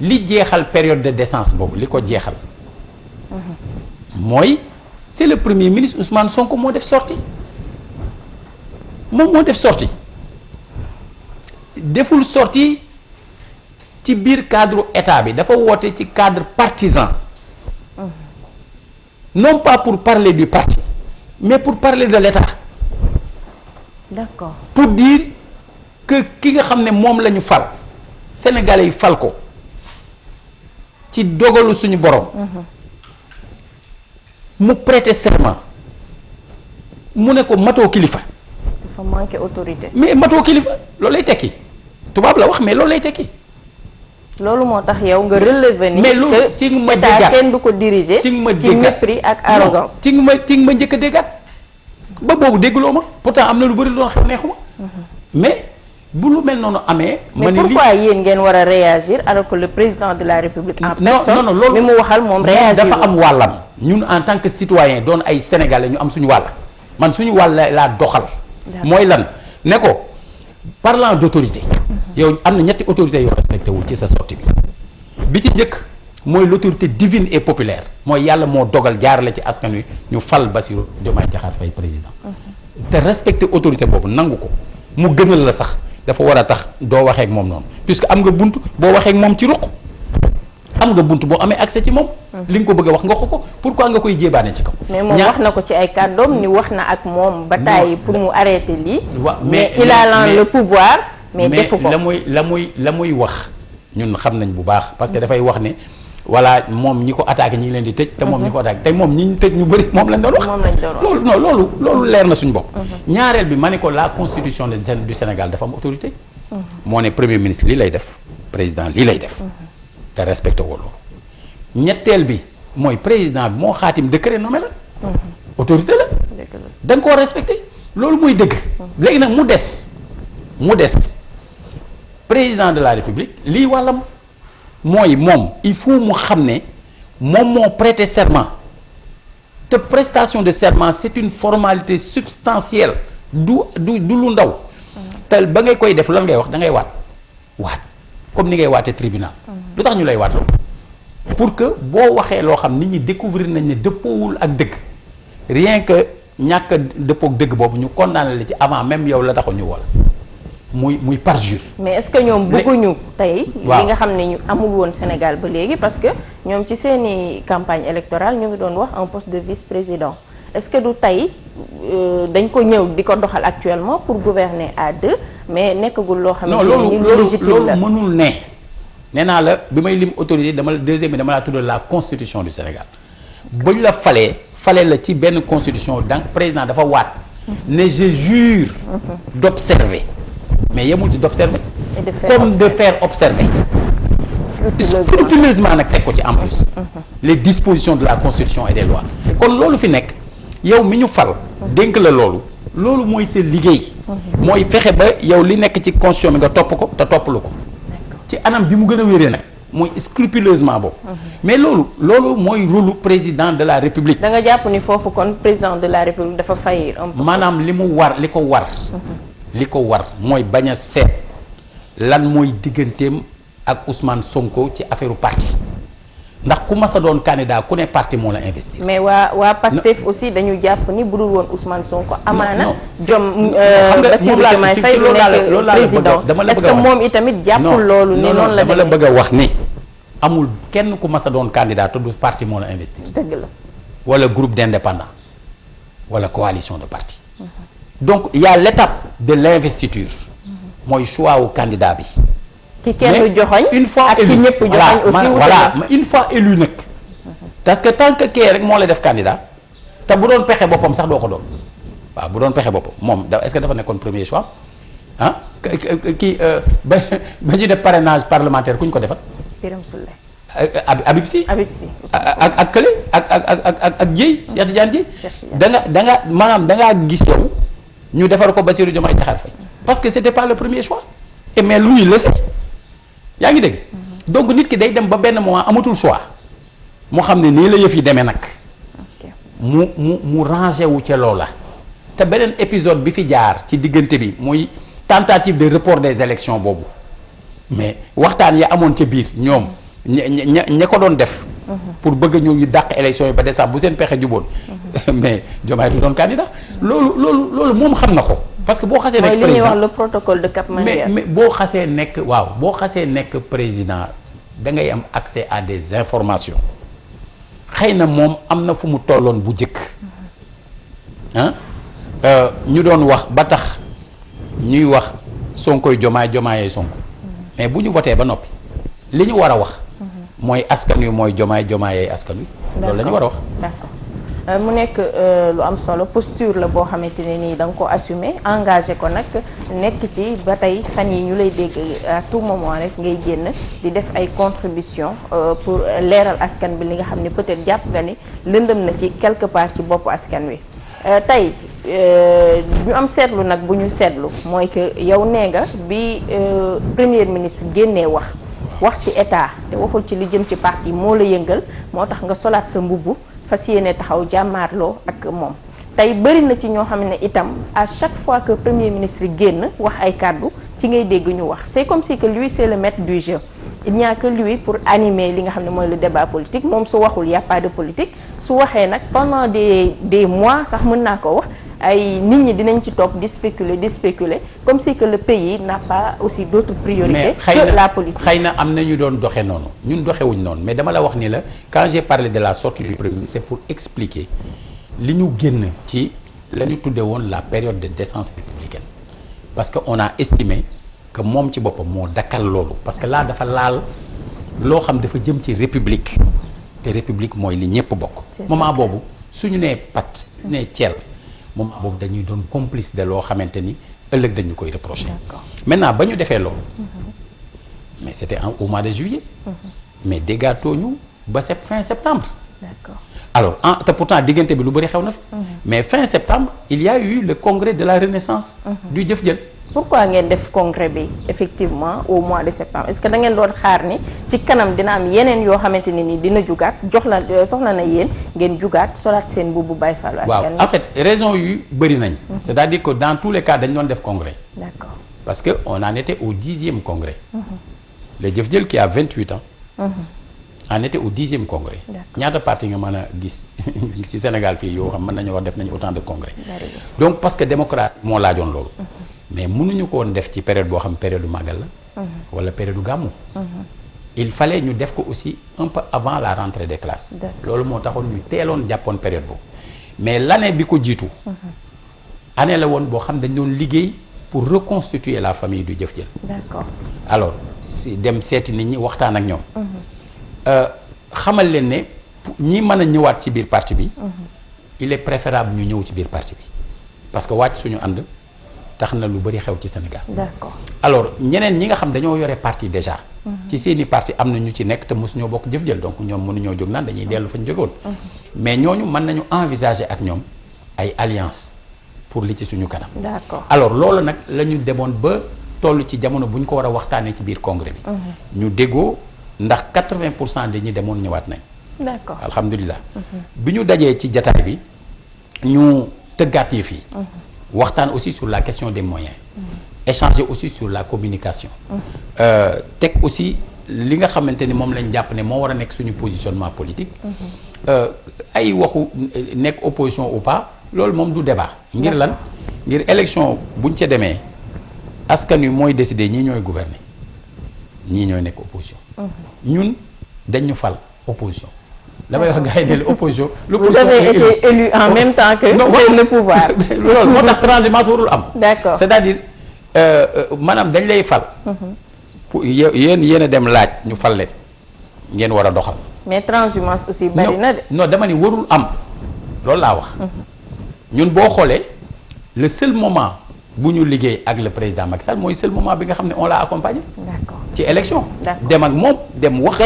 li jeexal période de décence boobu li ko jeexal. mooy c'est le premier ministre Ousmane Sonko moo def sortie moom moo def sortie deful sortie ci biir cadre état bi dafa woote ci cadre partisan. non pas pour parler du parti mais pour parler de l'état. d'accord pour dire que ki nga xam ne moom la ñu fal sénégalais yi fal ko ci dogalu suñu borom. mu prêter serment mu ne ko matoo kilifa. dafa manquer autorité. mais matoo kilifa loolu lay tekki tubaab la wax mais loolu lay tekki. loolu moo tax yow nga relever ni. mais loolu ci nga ma état déggaat kenn du ko diriger. ci nga ma ci déggaat mépris ak arrogance. ci nga ma njëkk a déggaat ba boobu dégguloo ma pourtant am na lu bëri lu doon xew neexuma mais bu lu mel noonu amee. mais pourquoi yéen ngeen war a réagir alors que le président de la république en personne non loolu mi mu waxal moom réagir dafa am wàllam ñun en tant que citoyen doon ay sénégalais ñu am suñu wàll man suñu wàll laa doxal. mooy lan ne ko parlant d'autorité. yow am na ñetti autorités yoo respecté wul ci sa sortie bi ci njëkk mooy l'autorité divine et populaire mooy yàlla moo dogal jaarale ci askan wi ñu fal Bassirou Diomaye Diakhar Faye président. te respecté autorité boobu nangu ko mu gënal la sax dafa war a tax doo waxee ak moom noonu puisque am nga bunt boo waxee ak moom ci ruq am nga bunt boo amee accès ci moom. li nga ko bëgg a wax nga ko pourquoi nga koy jébaane ci kaw. mais moom wax na ko ci ay kàddoom ni wax na ak moom ba tàyyi pour mu arrêter lii. mais il a le pouvoir. mais defu ko la muy wax ñun xam nañ bu baax parce que dafay wax ne voilà moom ñi ko attaqué ñi ngi leen di tëj. te moom ñi ko attaqué te moom ñi ñu tëj ñu bëri moom lañ doon wax. loolu non loolu leer na suñu bopp. ñaareel bi ma ne ko la constitution du Sénégal dafa am autorité. moo ne premier ministre lii lay def président lii lay def. te respecté woo loolu. ñetteel bi mooy président bi moo xaatim décret nommé la. autorité la. da nga koo respecté loolu mooy dëgg. léegi nag mu des président de la république lii wàllam mooy moom il faut mu xam ne moom moo prêter serment te prestation de serment c'est une formalité substantielle du lu ndaw. te ba ngay koy def lan ngay wax da ngay waat comme ni ngay waatee tribunal. lu tax ñu lay waat pour que boo waxee loo xam nit ñi découvrir nañ ne dëppoowul ak dëgg rien que ñàkk a dëppoo ak dëgg boobu ñu condamné la ci avant même yow la taxoon ñu wol muy parjure. mais est-ce que ñoom bëgguñu tey. li nga xam ne ñu amul woon Sénégal ba léegi parce que ñoom ci seeni campagne électorale ñu ngi doon wax un poste de vice-président est-ce que du tey dañ ko ñëw di ko doxal actuellement pour gouverner à deux mais nekkagul loo xam ne loolu mënul ne. nee naa la bi may lim autorité dama la deuxième bi dama laa tuddal la constitution du Sénégal buñ la fale la ci benn constitution donc président dafa waat ne je jure d'observer mais yemul ci d'observer comme de faire observer scrupuleusement nag teg ko ci en plus les dispositions de la constitution et des lois kon loolu fi nekk yow mi ñu fal dénk la loolu mooy sa liggéey mooy fexe ba yow li nekk ci constitution bi nga topp ko te toppalu ko ci anam bi mu gën a wéree nag mooy scrupuleusement boobu mais loolu mooy rôle président de la république. da nga jàpp ni foofu kon président de la république dafa faillir un peu. maanaam li ko war mooy bañ a seet lan mooy digganteem ak Ousmane Sonko ci affaire parti ndax ku mas a doon candidat ku ne parti moo la investir. mais waa Pastef aussi dañu jàpp ni budul woon Ousmane Sonko. amaana xam nga Bassirou Diomaye Faye du nekk président est-ce que moom itamit jàppul loolu. ne noonu la dama la bëgg a wax ni amul kenn ku mas a doon candidat te du parti moo la investir. dëgg la wala groupe d'indépendants wala coalition de partis. donc il y a l'étape de l'investiture. mooy choix wu candidat bi. ki kenn joxoñ une fois ak élu ki ñëpp joxoñ aussi voilà une fois élu nag. parce que tant que kii rek moo la def candidat te bu doon pexe boppam sax doo ko doon waaw bu doon pexe boppam moom est-ce que dafa nekkoon premier choix ah kii ba ñu def parrainage parlementaire ku ñu ko defal. Birame Souleye. Habib Sy. Habib Sy ak kële ak Dieye Cheikh Tidiane Dieye. da nga maanaam da ngaa gis yow ñu defar ko Bassirou Diomaye Diakhar Faye parce que c'était pas le premier choix et mais lui le sait yaa ngi dégg. donc nit ki day dem ba benn moment amatul choix mu xam ne nii la yëf yi demee nag. mu rangé wu ca loola. te beneen épisode bi fi jaar ci diggante bi muy tentative de report des élections boobu mais waxtaan ya amoon ca biir ñoom ña ko doon def. pour bëgg ñu dàq élections yi ba décembre bu seen pexe juboon. mais Diomaye du doon candidat. loolu moom xam na ko. parce que boo xasee nekk président mooy li ñuy wax le protocole de Cap Manuel. mais boo xasee nekk président da ngay am accès à des informations xëy na moom am na fu mu tolloon bu njëkk ñu doon wax ba tax ñuy wax Sonkoy Diomaye Sonko mais bu ñu voté ba noppi li ñu war a wax mooy askan wi mooy Diomaye askan wi. loolu la ñu war a wax. d'accord mu nekk lu am solo posture la boo xamante ne nii da nga ko assumer engagé ko nag nekk ci ba tey fan yi ñu lay dégg à tout moment rek ngay génn di def ay contribution pour leeral askan bi li nga xam ne peut-être jàpp nga ni lëndëm na ci quelque part ci boppu askan wi tey ñu am seetlu nag bu ñu seetlu mooy que yow nee nga bi premier ministre génnee wax ci état te waxul ci li jëm ci parti moo la yëngal moo tax nga solaat sa mbubb fas yéene taxaw jàmmaarloo ak moom tey bëri na ci ñoo xam ne itam à chaque fois que premier ministre génn wax ay kàddu ci ngay dégg ñu wax c'est comme si que lui c'est le maître du jeu il n'y a que lui pour animer li nga xam ne mooy le débat politique moom su waxul y a pas de politique su waxee nag pendant des mois sax mën naa ko wax ay nit ñi dinañ ci topp di spéculer comme si que le pays n'a pas aussi d'autres priorités que la politique. xëy na am na ñu doon doxe noonu ñun doxewuñ noonu mais dama la wax ni la quand j'ai parlé de la sortie du premier c'est pour expliquer li ñu génn ci la ñu tudde woon la période de décence républicaine parce que on a estimé que moom ci boppam moo dakkal loolu parce que là dafa laal loo xam dafa jëm ci république te république mooy li ñëpp bokk moment boobu suñu nee pat nee Thiel moom boobu dañuy doon complice de loo xamante ni ëllëg dañu koy reprocher. maintenant ba ñu defee loolu. mais c'était au mois de juillet. mais déggaatoo ñu ba fin septembre. d'accord alors te pourtant diggante bi lu bëri xew na fi. mais fin septembre il y a eu le congrès de la renaissance. du jëf jël. pourquoi ngeen def congrès bi effectivement au mois de septembre est-ce que da ngeen doon xaar ni ci kanam dina am yeneen yoo xamante ne ni dina jugaat jox la soxla na yéen ngeen jugaat solaat seen mbubu Baye Fallou askan waaw en fait raison yu bëri nañ. c'est-à-dire que dans tous les cas dañ doon def congrès. d'accord parce que on en était au 10e congrès. le jëf jël qui a 28 ans. en était au 10e congrès. ñaata parti nga mën a gis ci Sénégal fii yoo xam mën nañu wax def nañu autant de congrès. donc parce que démocratie moo laajoon loolu. mais mënuñu ko woon def ci période boo xam période du màggal la. wala période du gàmmu. il fallait ñu def ko aussi un peu avant la rentrée des classes. loolu moo taxoon ñu teeloon jàppoon période boobu. mais l'année bi ko jiitu. année la woon boo xam dañ doon liggéey pour reconstituer la famille du jëf jël. d'accord alors si dem seeti nit ñi waxtaan ak ñoom. xamal leen ne ñi mën a ñëwaat ci biir parti bi. il est préférable ñu ñëw ci biir parti bi parce que wàcc suñu ànd. tax na lu bari xew ci Sénégal. d'accord alors ñeneen ñi nga xam dañoo yore parti déjà. ci seeni parti am na ñu ci nekk te mosuñoo bokk jëf jël donc ñoom mënuñoo jóg naan dañuy dellu fa ñu jógoon. mais ñooñu mën nañu envisager ak ñoom ay alliance pour li ci suñu kanam. d'accord alors loolu nag la ñu demoon ba toll ci jamono bu ñu ko war a waxtaanee ci biir congrès bi. ñu déggoo ndax 80% de ñi demoon ñëwaat nañ. d'accord alhamdulilah. bi ñu dajee ci jataay bi ñu tëggaat yi fii. waxtaan aussi sur la question des moyens. échanger aussi sur la communication. teg aussi li nga xamante ni moom lañ jàpp ne moo war a nekk suñu positionnement politique. ay waxu nekk opposition ou pas loolu moom du débat. ngir lan ngir élection buñ ca demee askan wi mooy décider ñii ñooy gouverner ñii ñooy nekk opposition. ñun dañ ñu fal opposition. damay wax gars yi ne opposition. vous avez été élu en même temps que le pouvoir. loolu moo tax transhumance warul am. d'accord c'est-à-dire maanaam dañ lay fal. pour yéen a dem laaj ñu fal leen ngeen war a doxal. mais transhumance aussi bari na de. non dama ni warul am loolu laa wax. ñun boo xoolee le seul moment bu ñu liggéey ak le président Macky Sall mooy seul moment bi nga xam ne on l'a accompagné. d'accord ci élection. d'accord dem ak moom dem wax.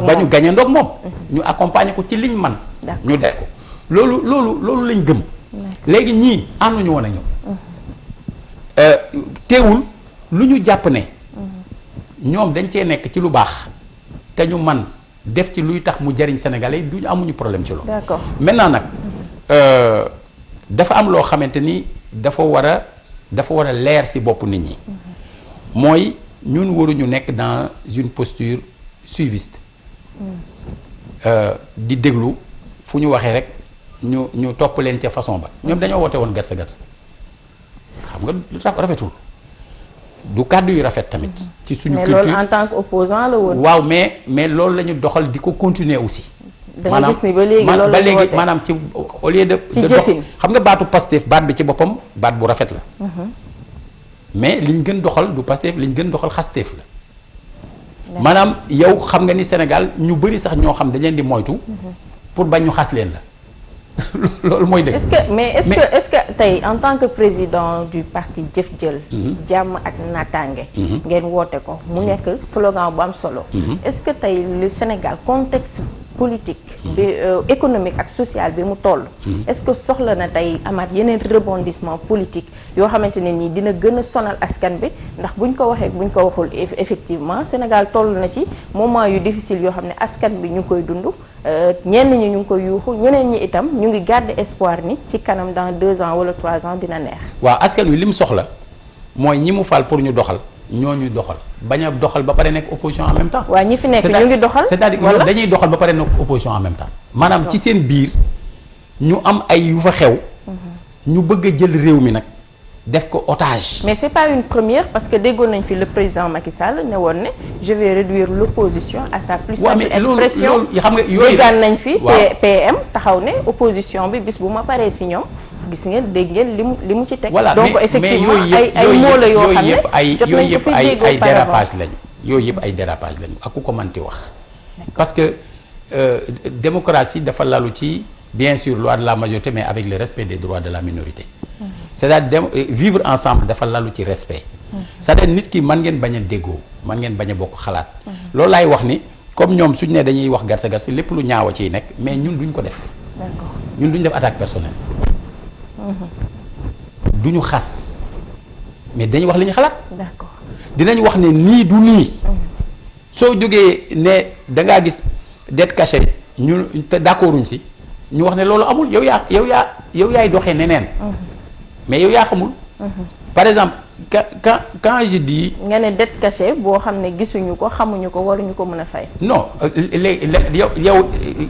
ba ñu gañandoog moom. ñu accompagner ko ci liñ man ñu def ko loolu lañ gëm. léegi ñii ànduñu woon a ñëw. teewul lu ñu jàpp ne. ñoom dañ cee nekk ci lu baax te ñu man def ci luy tax mu jariñ Sénégalais yi duñu amuñu problème ci loolu. d'accord maintenant nag dafa am loo xamante ni dafa war a leer ci bopp nit ñi. mooy ñun waruñu nekk dans une posture suiviste. di déglu fu ñu waxee rek ñu topp leen ca façon ba ñoom dañoo woote woon gatsa gatsa xam nga rafetul. du kàddu yu rafet tamit. ci suñu culture mais loolu en tant que opposant la woon. waaw mais loolu la ñu doxal di ko continuer aussi. da nga gis ni ba léegi loolu la ñu woote maanaam ci au lieu de. ci dox xam nga baatu Pastef baat bi ci boppam baat bu rafet la. mais liñ gën doxal du Pastef liñ gën doxal xasteef la. maanaam yow xam nga ni Sénégal ñu bëri sax ñoo xam dañ leen di moytu. pour bañ ñu xas leen la. loolu mooy dëgg. est-ce que tey en tant que président du parti Jëf Jël. jàmm ak naataange. ngeen woote ko mu nekk slogan bu am solo. est-ce que tey le Sénégal contexte politique. bi économique ak social bi mu toll. est-ce que soxla na tey amaat yeneen rebondissement politique yoo xamante ne nii dina gën a sonal askan bi ndax buñ ko waxee buñ ko waxul effectivement Sénégal toll na ci moment yu difficile yoo xam ne askan bi ñu ngi koy dund. ñenn ñi ñu ngi koy yuuxu ñeneen ñi itam ñu ngi garder espoir ni ci kanam dans 2 ans wala 3 ans dina neex. waaw askan wi li mu soxla mooy ñi mu fal pour ñu doxal ñooñu doxal bañ a doxal ba pare nekk opposition en même temps. waaw ñi fi nekk ñu ngi doxal c'est-à-dire ñoom dañuy doxal ba pare nekk opposition en même temps. maanaam ci seen biir ñu am ay yu fa xew. ñu bëgg a jël réew mi nag def ko otage. mais c'est pas une première parce que déggoon nañ fi le président Macky Sall ne woon ne je vais réduire l'opposition à sa plus simple expression. xam nga yooyu déggaan nañ fi. PM taxaw ne opposition bi bis bu ma paree si ñoom gis ngeen dégg ngeen li mu ci teg. voilà donc effectivement ay mots la yoo xam ne yooyu yëpp ay dérapage lañu. yooyu yëpp ay dérapage lañu ak ku ko manti wax. parce que démocratie dafa lalu ci bien sûr loi de la majorité mais avec le respect des droits de la minorité. c'est-à-dire vivre ensemble dafa lalu ci respect. c'est-à-dire nit ki mën ngeen bañ a déggoo mën ngeen bañ a bokk xalaat. loolu laay wax ni comme ñoom suñu ne dañuy wax garsa garsa lépp lu ñaaw a ciy nekk mais ñun duñ ko def. ñun duñ def attaque personnelle. duñu xas mais dañuy wax li ñu xalaat. d'accord dinañ wax ne nii du nii. soo jógee ne da ngaa gis dette cachée ñu te d'accorduñ si ñu wax ne loolu amul yow yaay doxee neneen. mais yow yaa xamul. par exemple quand je dis. nga ne dette cachée boo xam ne gisuñu ko xamuñu ko waruñu ko mën a fay. non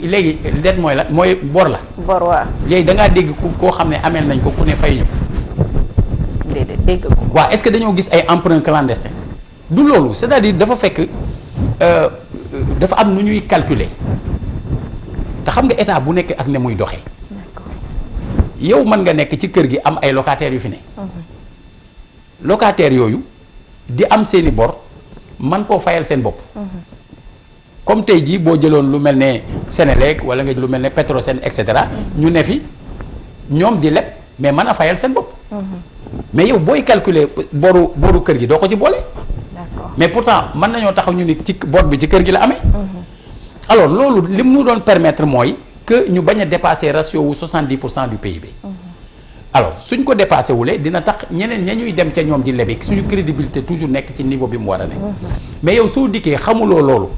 léegi dette mooy la mooy bor la. bor waaw. léegi da ngaa dégg koo xam ne ameel nañ ko ku ne fay ñu ko. déedéet dégg ko. waaw est-ce que dañoo gis ay emprunt clandestin du loolu c'est-à-dire dafa fekk dafa am nu ñuy calculer te xam nga état bu nekk ak ne muy doxee. yow mën nga nekk ci kër gi am ay locataires yu fi ne. locataires yooyu di am seeni bor man koo fayal seen bopp. comme tey jii boo jëloon lu mel ne Sénélec wala nga lu mel ne Petrosen et cetera ñu ne fi ñoom di leb mais mën a fayal seen bopp. mais yow booy calculer boru kër gi doo ko ci boole. d'accord mais pourtant mën nañoo taxaw ñu ni ci bor bi ci kër gi la amee. alors loolu li mu doon permettre mooy que ñu bañ a dépasser ratio wu 70% du PIB. alors suñ ko dépassé wulee dina tax ñeneen ña ñuy dem ca ñoom di lebi suñu crédibilité toujours nekk ci niveau bi mu war a nekk. mais yow soo dikkee xamuloo loolu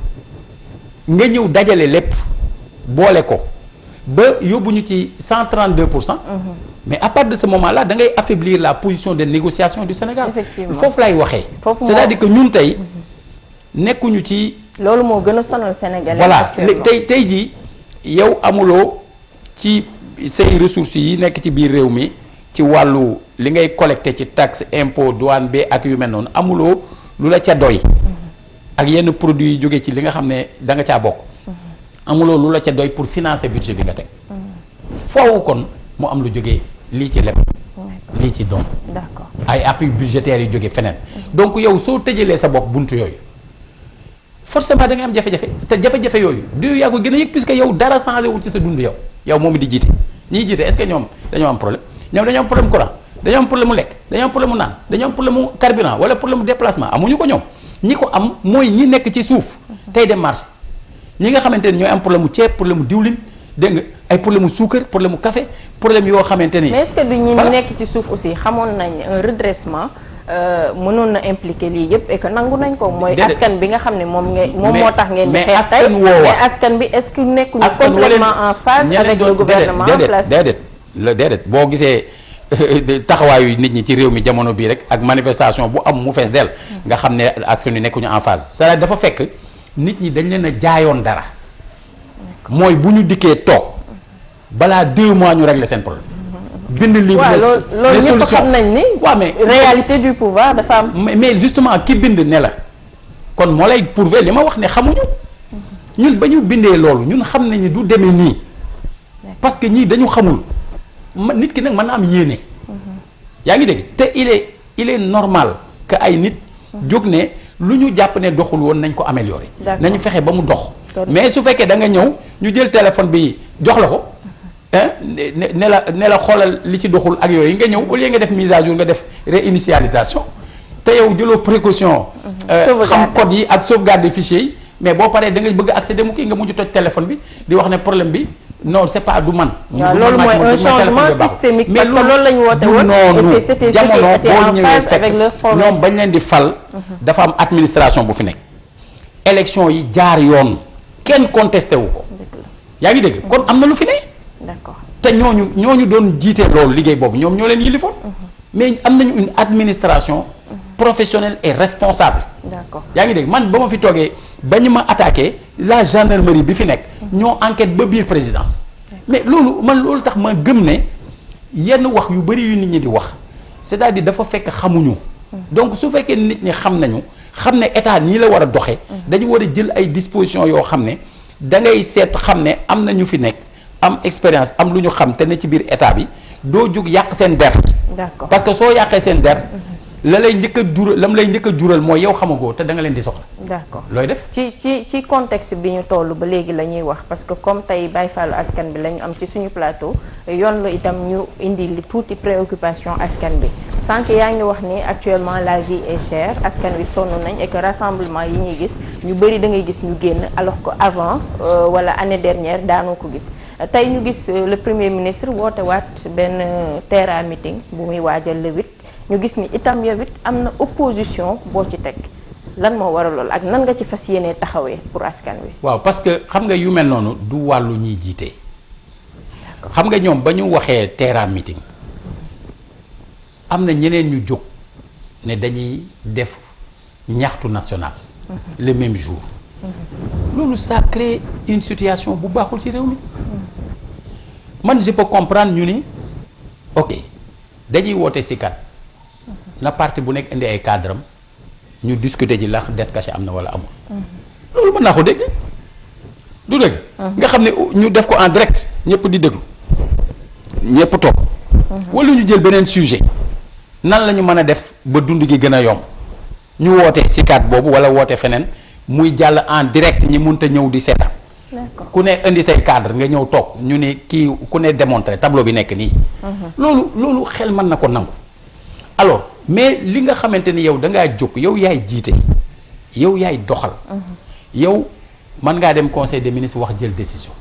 nga ñëw dajale lépp boole ko ba yóbbu ñu ci 132%. mais à partir de ce moment là da ngay affaiblir la position de négociation du Sénégal. effectivement foofu lay waxee. c'est-à-dire que ñun tey nekkuñu ci loolu moo gën a sonal Sénégalais. voilà tey jii yow amuloo ci say ressources yi nekk ci biir réew mi ci wàllu li ngay collecté ci taxe impôt douane bi ak yu mel noonu amuloo lu la ca doy. ak yenn produits yi jóge ci li nga xam ne da nga caa bokk. amuloo lu la ca doy pour financer budget bi nga teg. foofu kon mu am lu jógee lii ci leb. lii ci don. d'accord ay appui budgétaires yu jóge feneen. donc yow soo tëjalee sa bopp buntu yooyu forcément da nga am jafe-jafe te jafe-jafe yooyu du yaa ko gën a yëg puisque yow dara changé wul ci sa dund yow moom di jiite ñiy jiite est-ce que ñoom dañoo am problème ñoom dañoo am problème courant dañoo am problème mu lekk dañoo am problème mu naan dañoo am problème mu carburant wala problème mu déplacement amuñu ko ñoom ñi ko am mooy ñi nekk ci suuf tey dem marché ñi nga xamante ni ñooy am problème mu ceeb problème mu diwlin dégg nga ay problème mu suukar problème mu café problème yoo xamante ni. mais est-ce que du ñi nekk ci suuf aussi xamoon nañ un redressement mënoon na impliquer lii yëpp et que nangu nañ ko. mooy askan bi nga xam ne moom moo tax ngeen di xeex tey mais askan bi est-ce que nekkuñu complètement en phase avec le gouvernement en place. déedéet boo gisee taxawaayu nit ñi ci réew mi jamono bii rek ak manifestation bu am mu fees dell nga xam ne askan wi nekkuñu en phase c'est-à-dire dafa fekk nit ñi dañ leen a jaayoon dara mooy bu ñu dikkee toog balaa 2 mois ñu régler seen problème. bind livre loolu ñëpp xam nañ ni. waaw mais réalité du pouvoir dafa am. mais justement ki bind ne la kon moo lay prouver li ma wax ne xamuñu ñun ba ñu bindee loolu ñun xam nañu du demee nii parce que ñii dañu xamul nit ki nag mën na am yéene. yaa ngi dégg te il est normal que ay nit jóg ne lu ñu jàpp ne doxul woon nañ ko améliorer. nañu fexe ba mu dox. mais su fekkee da nga ñëw ñu jël téléphone bi jox la ko. ne la xoolal li ci doxul ak yooyu nga ñëw au lieu nga def mise à jour nga def réinitialisation te yow jëloo précaution. xam code yi ak sauvegarde des fichiers yi mais boo paree da ngay bëgg accéder mu kii nga mujj toj téléphone bi di wax ne problème bi non c'est pas du man. waaw loolu mooy un changement systémique parce que loolu la ñu woote woon et c'était jamono boo ñëwee fekk ñoom bañ leen di fal. dafa am administration bu fi nekk. élection yi jaar yoon kenn contesté wu ko. yaa ngi dégg kon am na lu fi ne. d'accord te ñooñu doon jiite loolu liggéey boobu ñoom ñoo leen yilifoon mais am nañu une administration professionnelle et responsable. d'accord yaa ngi dégg man ba ma fi toogee ba ñu ma attaqué la gendarmerie bi fi nekk. ñoo enquête ba biir présidence. mais loolu tax ma gëm ne yenn wax yu bari yu nit ñi di wax c'est-à-dire dafa fekk xamuñu. donc su fekkee nit ñi xam nañu xam ne état nii la war a doxee. dañu war a jël ay dispositions yoo xam ne da ngay seet xam ne am na ñu fi nekk. am expérience am lu ñu xam te ne ci biir état bi doo jóg yàq seen der. d'accord parce que soo yàqee seen der. la lay njëkk a jural lam lay njëkk a jural mooy yow xamagoo te da nga leen di soxla. d'accord looy def. ci contexte bi ñu toll ba léegi la ñuy wax parce que comme tey Baye Fallou askan bi la ñu am ci suñu plateau yoon la itam ñu indi li tuuti préoccupation askan bi sànq yaa ngi wax ni actuellement la vie est chère askan wi sonn nañ et que rassemblement yi ñuy gis ñu bëri da ngay gis ñu génn alors que avant wala année dernière daanoo ko gis. tey ñu gis le premier ministre woote waat benn terra meeting bu muy waajal le 8 ñu gis ni itam yow it am na opposition boo ci teg lan moo waral lool ak nan nga ci fas yéenee taxawee pour askan wi. waaw parce que xam nga yu mel noonu du wàllu ñuy jiite. xam nga ñoom ba ñu waxee terra meeting am na ñeneen ñu jóg ne dañuy def ñaxtu national. le même jour. loolu ça crée une situation bu baaxul ci réew mi. man je peux comprendre ñu ni ok dañuy woote CICAD na parti bu nekk indi ay cadre am ñu discuter ji ndax det caché am na wala amul. loolu mën naa ko dégg du dégg. nga xam ne ñu def ko en direct ñëpp di déglu ñëpp toog. wala ñu jël beneen sujet nan la ñu mën a def ba dund gi gën a yomb ñu woote CICAD boobu wala woote feneen muy jàll en direct ñi mënta ñëw di seetaan. ku ne indi say cadre nga ñëw toog ñu ne kii ku ne démontré tableau bi nekk nii. loolu xel mën na ko nangu. alors mais li nga xamante ni yow da ngaa jóg yow yaay jiite yow yaay doxal. yow mën ngaa dem conseil des ministres wax jël décision.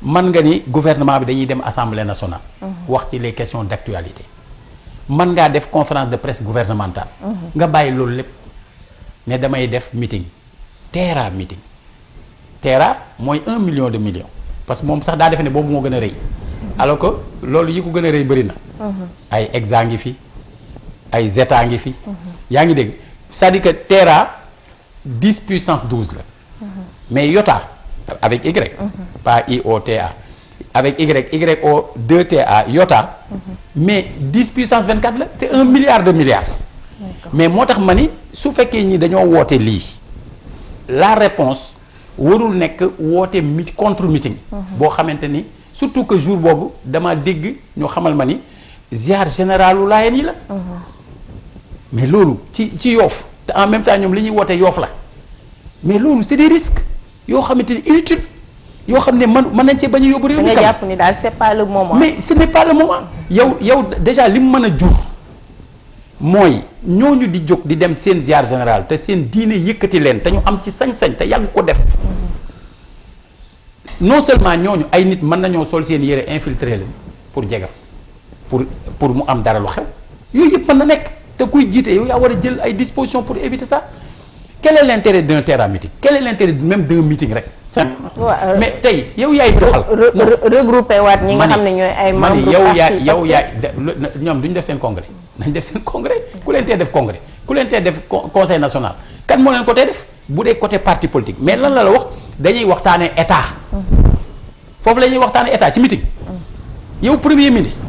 mën nga ni gouvernement bi dañuy dem assemblée nationale. wax ci les questions d'actualité. mën ngaa def conférence de presse gouvernementale. nga bàyyi loolu lépp ne damay def meeting terra meeting. Terra mooy 1 million de millions parce que moom sax daa defe ne boobu moo gën a rëy alors que loolu yi ko gën a rëy bëri na. ay Exa ngi fi ay Zeta ngi fi. yaa ngi dégg c'est-à-dire que Terra 10 puissance 12 la. mais iota avec y. pas IOTA avec YO 2TA iota. mais 10 puissance 24 la c'est 1 milliard de milliards. mais moo tax ma ni su fekkee ñi dañoo woote lii la réponse warul nekk woote contre meeting. boo xamante ni surtout que jour boobu dama dégg ñoo xamal ma ni ziar généralu Laayeen yi la. mais loolu ci Yoff te en même temps ñoom li ñuy woote Yoff la mais loolu c'est des risques yoo xamante ni inutile yoo xam ne mën nañ cee bañ a yóbbu réew mi. nga jàpp ni daal c'est pas le moment. mais ce n'est pas le moment. yow déjà li mu mën a jur mooy ñooñu di jóg di dem seen ziar général te seen diine yëkkati leen te ñu am ci sañ-sañ te yàgg ko def. non seulement ñooñu ay nit mën nañoo sol seen yére infiltrer leen pour jege pour mu am dara lu xew yooyu yëpp mën na nekk te kuy jiite yow yaa war a jël ay dispositions pour éviter ça. quel est l'intérêt d'un terrain meeting quel est l'intérêt même d'un meeting rek. mais tey yow yaay doxal. regroupé waat ñi nga xam ne ñooy ay membres yow yaay ñoom duñ def seen congrès nañ def seen congrès ku leen tee def congrès ku leen tee def conseil national kan moo leen ko tee def bu dee côté parti politique mais lan la wax dañuy waxtaanee état. foofu la ñuy waxtaanee état ci meeting. yow premier ministre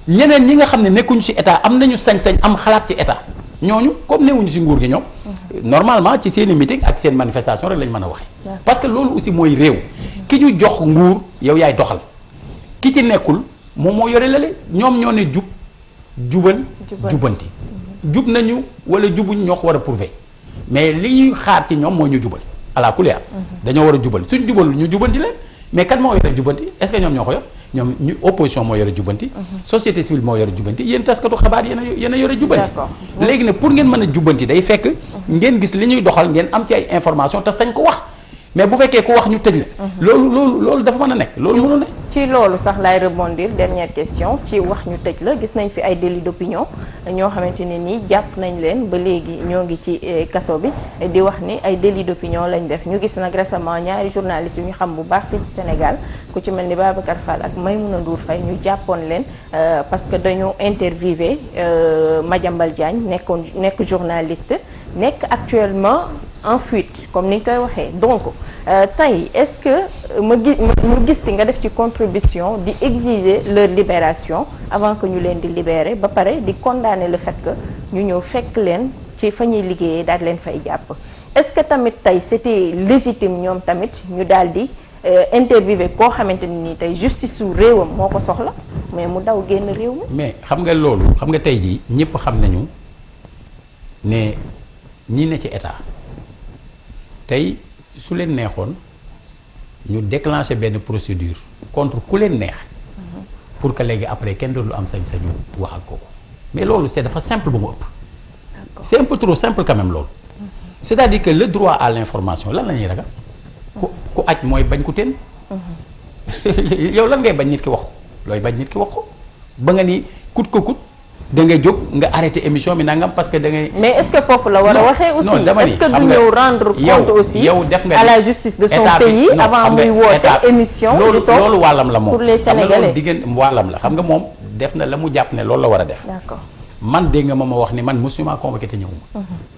ñeneen ñi nga xam ne nekkuñu ci état am nañu sañ-sañ am xalaat ci état. ñooñu comme newuñu ci nguur gi ñoom normalement ci seeni meeting ak seen manifestation rek lañ mën a waxee parce que loolu aussi mooy réew ki ñu jox nguur yow yaay doxal ki ci nekkul moom moo yore lale ñoom ñoo ne jubal jubanti jub nañu wala jubuñ ñoo ko war a prouver mais li ñuy xaar ci ñoom mooy ñu jubal ala kulli dañoo war a jubal suñ jubal ñu jubanti leen mais kan moo yore jubanti est-ce que ñoom ñoo ko yor ñoom ñu opposition moo yore jubanti. société civile moo yore jubanti yéen taskatu xabaar yéen a yore jubanti. léegi nag pour ngeen mën a jubanti day fekk ngeen gis li ñuy doxal ngeen am ci ay information te sañ ko wax mais bu fekkee ku wax ñu tëj la. loolu dafa mën a nekk loolu mënul nekk. ci loolu sax laay rebondir dernière question ci wax ñu tëj la gis nañ fi ay délit d'opinion ñoo xamante ne nii jàpp nañ leen ba léegi ñoo ngi ci kaso bi di wax ni ay délit d'opinion lañ def ñu gis nag récemment ñaari journalistes yu ñu xam bu baax fii ci Sénégal ku ci mel ni Babacar Fall ak Maïmouna Ndour Faye ñu jàppoon leen parce que dañoo interviewé Madiambal Diagne nekk journaliste nekk actuellement en fuite comme ni ñu koy waxee donc tey est-ce que ma gis ci nga def ci contribution di exiger leur libération avant que ñu leen di libérer ba pare di condamner le fait que ñu ñëw fekk leen ci fa ñuy liggéeyee daal leen fay jàpp est-ce que tamit tey c'était légitime ñoom tamit ñu daal di interviewé koo xamante ni tey justice su réewam moo ko soxla mais mu daw génn réew mi. mais xam nga loolu xam nga tey jii ñëpp xam nañu ne ñi ne ci état tey su leen neexoon ñu déclencher benn procédure contre ku leen neex pour que léegi après kenn dootul am sañ-sañu wax ak kooku mais loolu c'est dafa simple ba mu ëpp. c'est un peu trop simple quand même loolu. c'est-à-dire que le droit à l'information lan la ñuy ragal. ku aj mooy bañ ku teen yow lan ngay bañ nit ki wax ko looy bañ nit ki wax ko ba nga ni kut ko kut da ngay jóg nga arrêté émission bi nangam parce que da ngay. mais est-ce que foofu la war a waxee aussi non dama ni est-ce que du ñëw rendre compte aussi yow def nga à la justice de son pays avant muy woote émission loolu wàllam la moom pour les Sénégalais diggante wàllam la xam nga moom def na la mu jàpp ne loolu la war a def. d'accord man dégg nga ma wax ni man musuma convoqué te ñëwuma.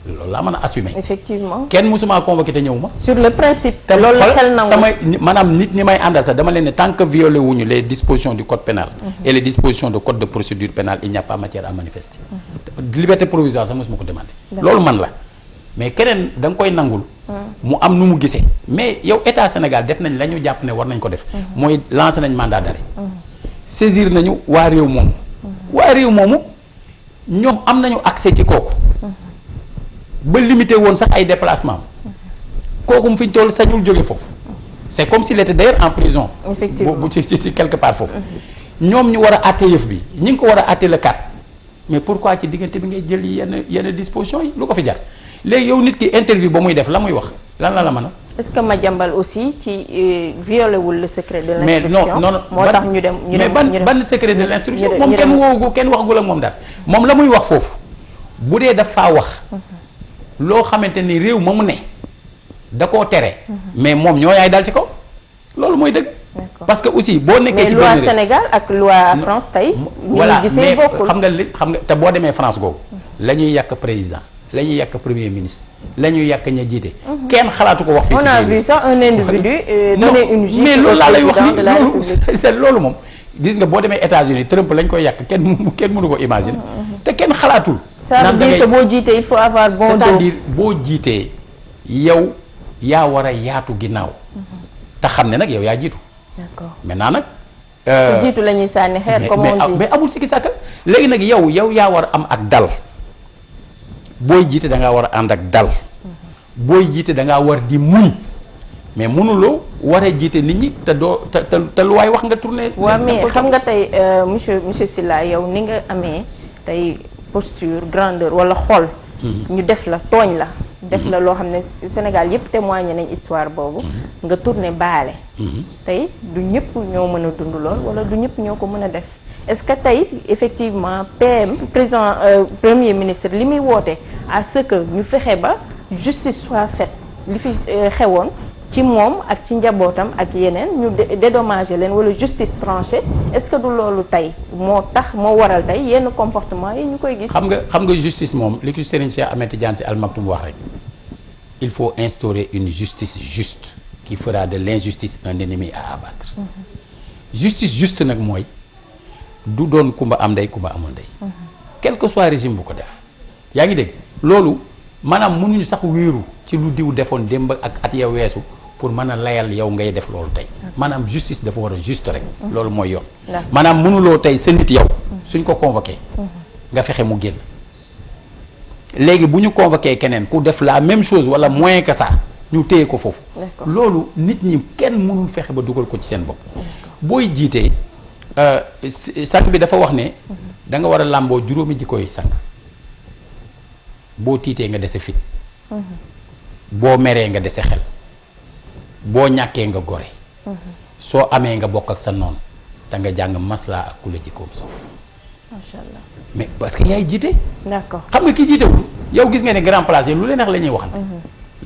loolu laa mën a assumer. effectivement kenn musuma convoqué te ñëwuma. sur le principe. te loolu xel na samay maanaam nit ñi may àndal sax dama leen ne tant que violé wuñu les dispositions du code pénal. et les dispositions du code de procédure pénale il n'y a pas matière à manifester. liberté provisoire sax mosuma ko demandé. loolu man la mais keneen da nga koy nangul. mu am nu mu gisee. mais yow état Sénégal def nañ la ñu jàpp ne war nañ ko def. mooy lancé nañ mandat d'arrêt. saisir nañu waa réew moomu. waa réew moomu. ñoom am nañu accès ci kooku ba limité woon sax ay déplacement kooku mu fi ñu toll sañul jóge foofu c'est comme s'il était d'ailleurs en prison. effectivement bu ci quelque part foofu. ñoom ñu war a àtte yëf bi ñi ngi ko war a àtte le 4 mais pourquoi ci diggante bi ngay jël yenn dispositions yi lu ko fi jar léegi yow nit ki interview ba muy def la muy wax lan la mën a. est-ce que Madiambal aussi ci violé wul le secret de mais l'instruction non moo tax ñu dem mais ban secret de l'instruction moom kenn woowu kenn waxagul ak moom daal moom la muy wax foofu bu dee daf faa wax loo xamante ni réew ma mu ne da koo tere mais moom ñoo yaay dal ci kaw loolu mooy dëgg parce que aussi boo nekkee ci loi Sénégal ak loi France tey voilà mais xam nga te boo demee France googu la ñuy yàq président la ñuy yàq premier ministre la ñuy yàq ña jiite. kenn xalaatu ko wax fii. on a vu ça un individu donner une gifle mais loolu laa lay wax ni loolu loolu moom gis nga boo demee États-Unis Trump lañ koy yàq kenn mënu ko imaginer. te kenn xalaatul. ça veut dire que boo jiitee il faut avoir bon dos. c'est-à-dire boo jiitee yow yaa war a yaatu ginnaaw. te xam ne nag yow yaa jiitu. d'accord maintenant nag. ku jiitu la ñuy sànni xeer comme on dit mais amul sikki sàkka léegi nag yow yaa war a am ak dal booy jiite da ngaa war a ànd ak dal booy jiite da ngaa war di muñ mais mënuloo war a jiite nit ñi te doo te lu waay wax nga tourné. waaw mais xam nga tey monsieur Sylla yow ni nga amee tey posture grandeur wala xol. ñu def la tooñ la. def la loo xam ne Sénégal yëpp témoigné nañ histoire boobu. nga tourné baale. tey du ñëpp ñoo mën a dund lool wala du ñëpp ñoo ko mën a def est-ce que tey effectivement président premier ministre li muy woote à ce que ñu fexe ba justice soit faite li fi xewoon ci moom ak ci njabootam ak yeneen ñu dédommager leen wala justice tranchée est-ce que du loolu tey moo tax moo waral tey yenn comportement yi ñu koy gis. xam nga justice moom li ko Serigne Cheikh Ahmed Tidiane Sy Al Maktoum wax rek il faut instaurer une justice juste qui fera de l'injustice un ennemi à abattre. justice juste nag mooy du doon kumba am ndey kumba amul ndey. quel que soit régime bu ko def. yaa ngi dégg loolu maanaam mënuñu sax wéeru ci lu diw defoon démb ak at ya weesu pour mën a layal yow ngay def loolu tey maanaam justice dafa war a juste rek. loolu mooy yoon. maanaam mënuloo tey sa nit yow. suñ ko convoqué. nga fexe mu génn. léegi bu ñu convoqué keneen ku def la même chose wala moins que ça ñu téye ko foofu. loolu nit ñi kenn mënul fexe ba dugal ko ci seen bopp. booy jiitee sang bi dafa wax ne. da nga war a làmboo juróomi jikkoy sang. boo tiitee nga dese fit. boo meree nga dese xel. boo ñàkkee nga gore. soo amee nga bokk ak sa noonu da nga jàng maslaa ak ku la jikkoom soof. macha allah mais parce que yaay jiite. d'accord xam nga kii jiitewul yow gis nga ne grand place yi lu leen neex la ñuy waxante.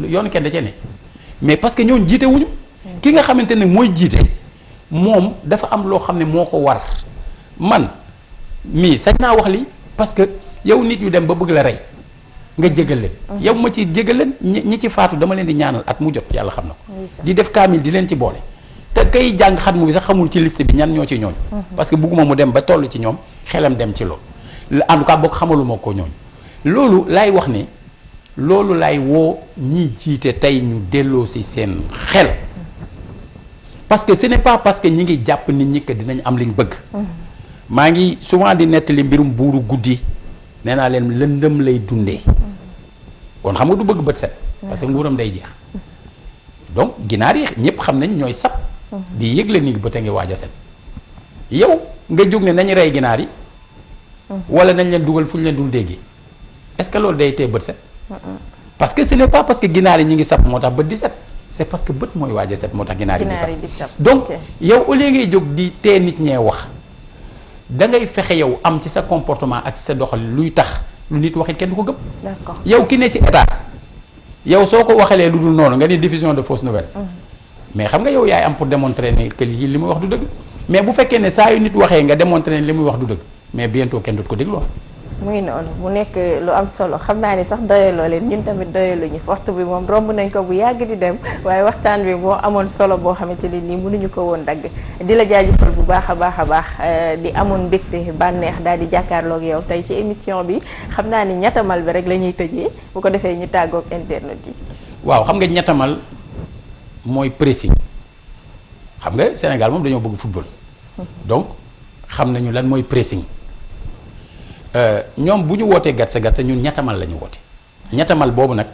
yoonu kenn da cee ne mais parce que ñooñu jiitewuñu. ki nga xamante ne mooy jiite moom dafa am loo xam ne moo ko war man mii sañ naa wax li parce que yow nit yu dem ba bëgg la rey nga jégal leen. yow ma ci jégal leen ñi ci faatu dama leen di ñaanal at mu jot yàlla xam na ko. di def kaamil di leen ci boole. te kay jàng xatmu bi sax xamul ci liste bi ñan ñoo ci ñooñu. parce que bugguma mu dem ba toll ci ñoom xelam dem ci loolu. en tout cas bokk xamaluma ko ñooñu. loolu laay wax ne loolu laay woo ñiy jiite tey ñu delloo si seen xel. parce que ce n'est pas parce que ñi ngi jàpp nit ñi que dinañ am liñ bëgg. maa ngi souvent di nettali mbirum buuru guddi nee naa leen lëndëm lay dundee. kon xam nga du bëgg bët set. parce que nguuram day jeex. donc ginaar yi ñëpp xam nañ ñooy sab. di yëgle ni bët a ngi waaj a set. yow nga jóg ne nañu rey ginaar yi. wala nañ leen dugal fu ñu leen dul déggee. est-ce que loolu day tee bët set. parce que ce n'est pas parce que ginaar yi ñu ngi sab moo tax bët di set. c'est parce que bët mooy waaj a set moo tax ginaar yi di sab. donc yow au lieu ngay jóg di tee nit ñee wax. da ngay fexe yow am ci sa comportement ak ci sa doxal luy tax lu nit waxit kenn du ko gëm. d'accord yow ki ne ci état yow soo ko waxalee lu dul noonu nga ni diffusion de fausses nouvelles. mais xam nga yow yaay am pour démontrer ne que li muy wax du dëgg. mais bu fekkee ne saa yu nit waxee nga démontrer ne li muy wax du dëgg mais bientôt kenn dut ko déglu. muy noonu mu nekk lu am solo xam naa ni sax doyaloo leen ñun tamit doyaluñu waxtu bi moom romb nañ ko bu yàgg di dem waaye waxtaan bi moo amoon solo boo xamante ne nii mënuñu ko woon dagg di la jaajëfal bu baax a baax di amoon mbégte bànneex daal di jàkkaarloog yow tey ci émission bi xam naa ni ñettamal bi rek la ñuy tëjee bu ko defee ñu tàggoog internet yi. waaw xam nga ñettamal mooy pressing xam nga Sénégal moom dañoo bëgg football. donc xam nañu lan mooy pressing. ñoom bu ñu wootee gàtt sa ñun ñettamal la ñu woote ñettamal boobu nag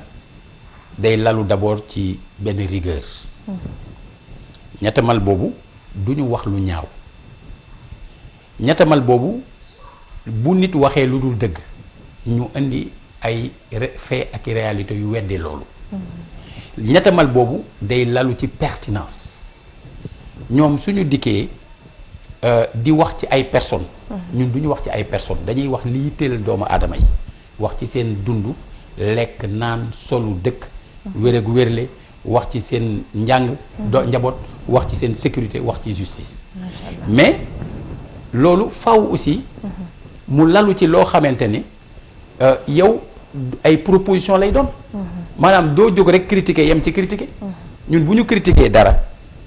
day lalu d'abord ci benn rigueur ñettamal boobu du ñu wax lu ñaaw ñettamal boobu bu nit waxee lu dul dëgg ñu indi ay fait ak réalité yu weddi loolu ñettamal boobu day lalu ci pertinence ñoom suñu dikkee di wax ci ay personnes. ñun du ñu wax ci ay personnes dañuy wax li yitteel doomu aadama yi wax ci seen dund lekk naan solu dëkk. wér ak wérle wax ci seen njàng. njaboot wax ci seen sécurité wax ci justice. mais loolu faw aussi. mu lalu ci loo xamante ni yow ay proposition lay doon. maanaam doo jóg rek critiquer yem ci critiquer. ñun bu ñu critiquer dara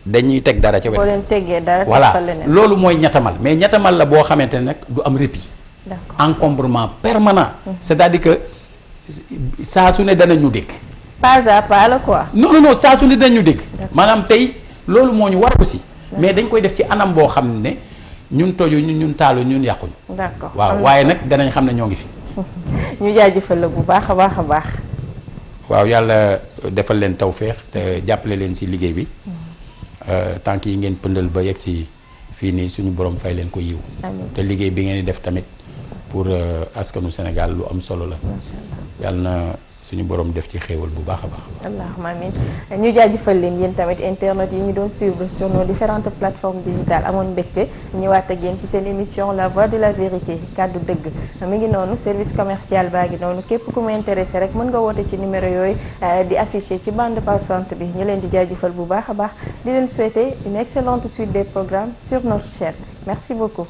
dañuy teg dara ca wet. boo leen teggee dara. voilà loolu mooy ñettamal mais ñettamal la boo xamante ne nag du am répit. d'accord encombrement permanent. c'est-à-dire que saa su ne danañu dégg. pas à pas la quoi. non saa su ne danañu dégg. maanaam tey loolu moo ñu war aussi. mais dañ koy def ci anam boo xam ne ñun toju ñun taalu ñun yàquñu. d'accord waaw waaye nag danañ xam ne ñoo ngi fi. ñu jaajëfal la bu baax a baax a baax. waaw yàlla defal leen tawféex te jàppale leen ci liggéey bi. tànk yi ngeen pëndal ba yegg ci fii nii suñu borom fay leen ko yiw. te liggéey bi ngeen di def tamit pour askanu Sénégal lu am solo la. yàlla na suñu borom def ci xéewal bu baax a baax. allahumma amin ñu jaajëfal leen yéen tamit internet yi ñu doon suivre sur nos différentes plateformes digitales amoon mbégte ñëwaat ak yéen ci seen émission la voix de la vérité kàddu dëgg mi ngi noonu service commercial baa ngi noonu képp ku mu intéressé rek mën nga woote ci numéro yooyu di affiché ci bande passante bi ñu leen di jaajëfal bu baax a baax di leen souhaiter une excellente suite des programmes sur notre chaîne merci beaucoup.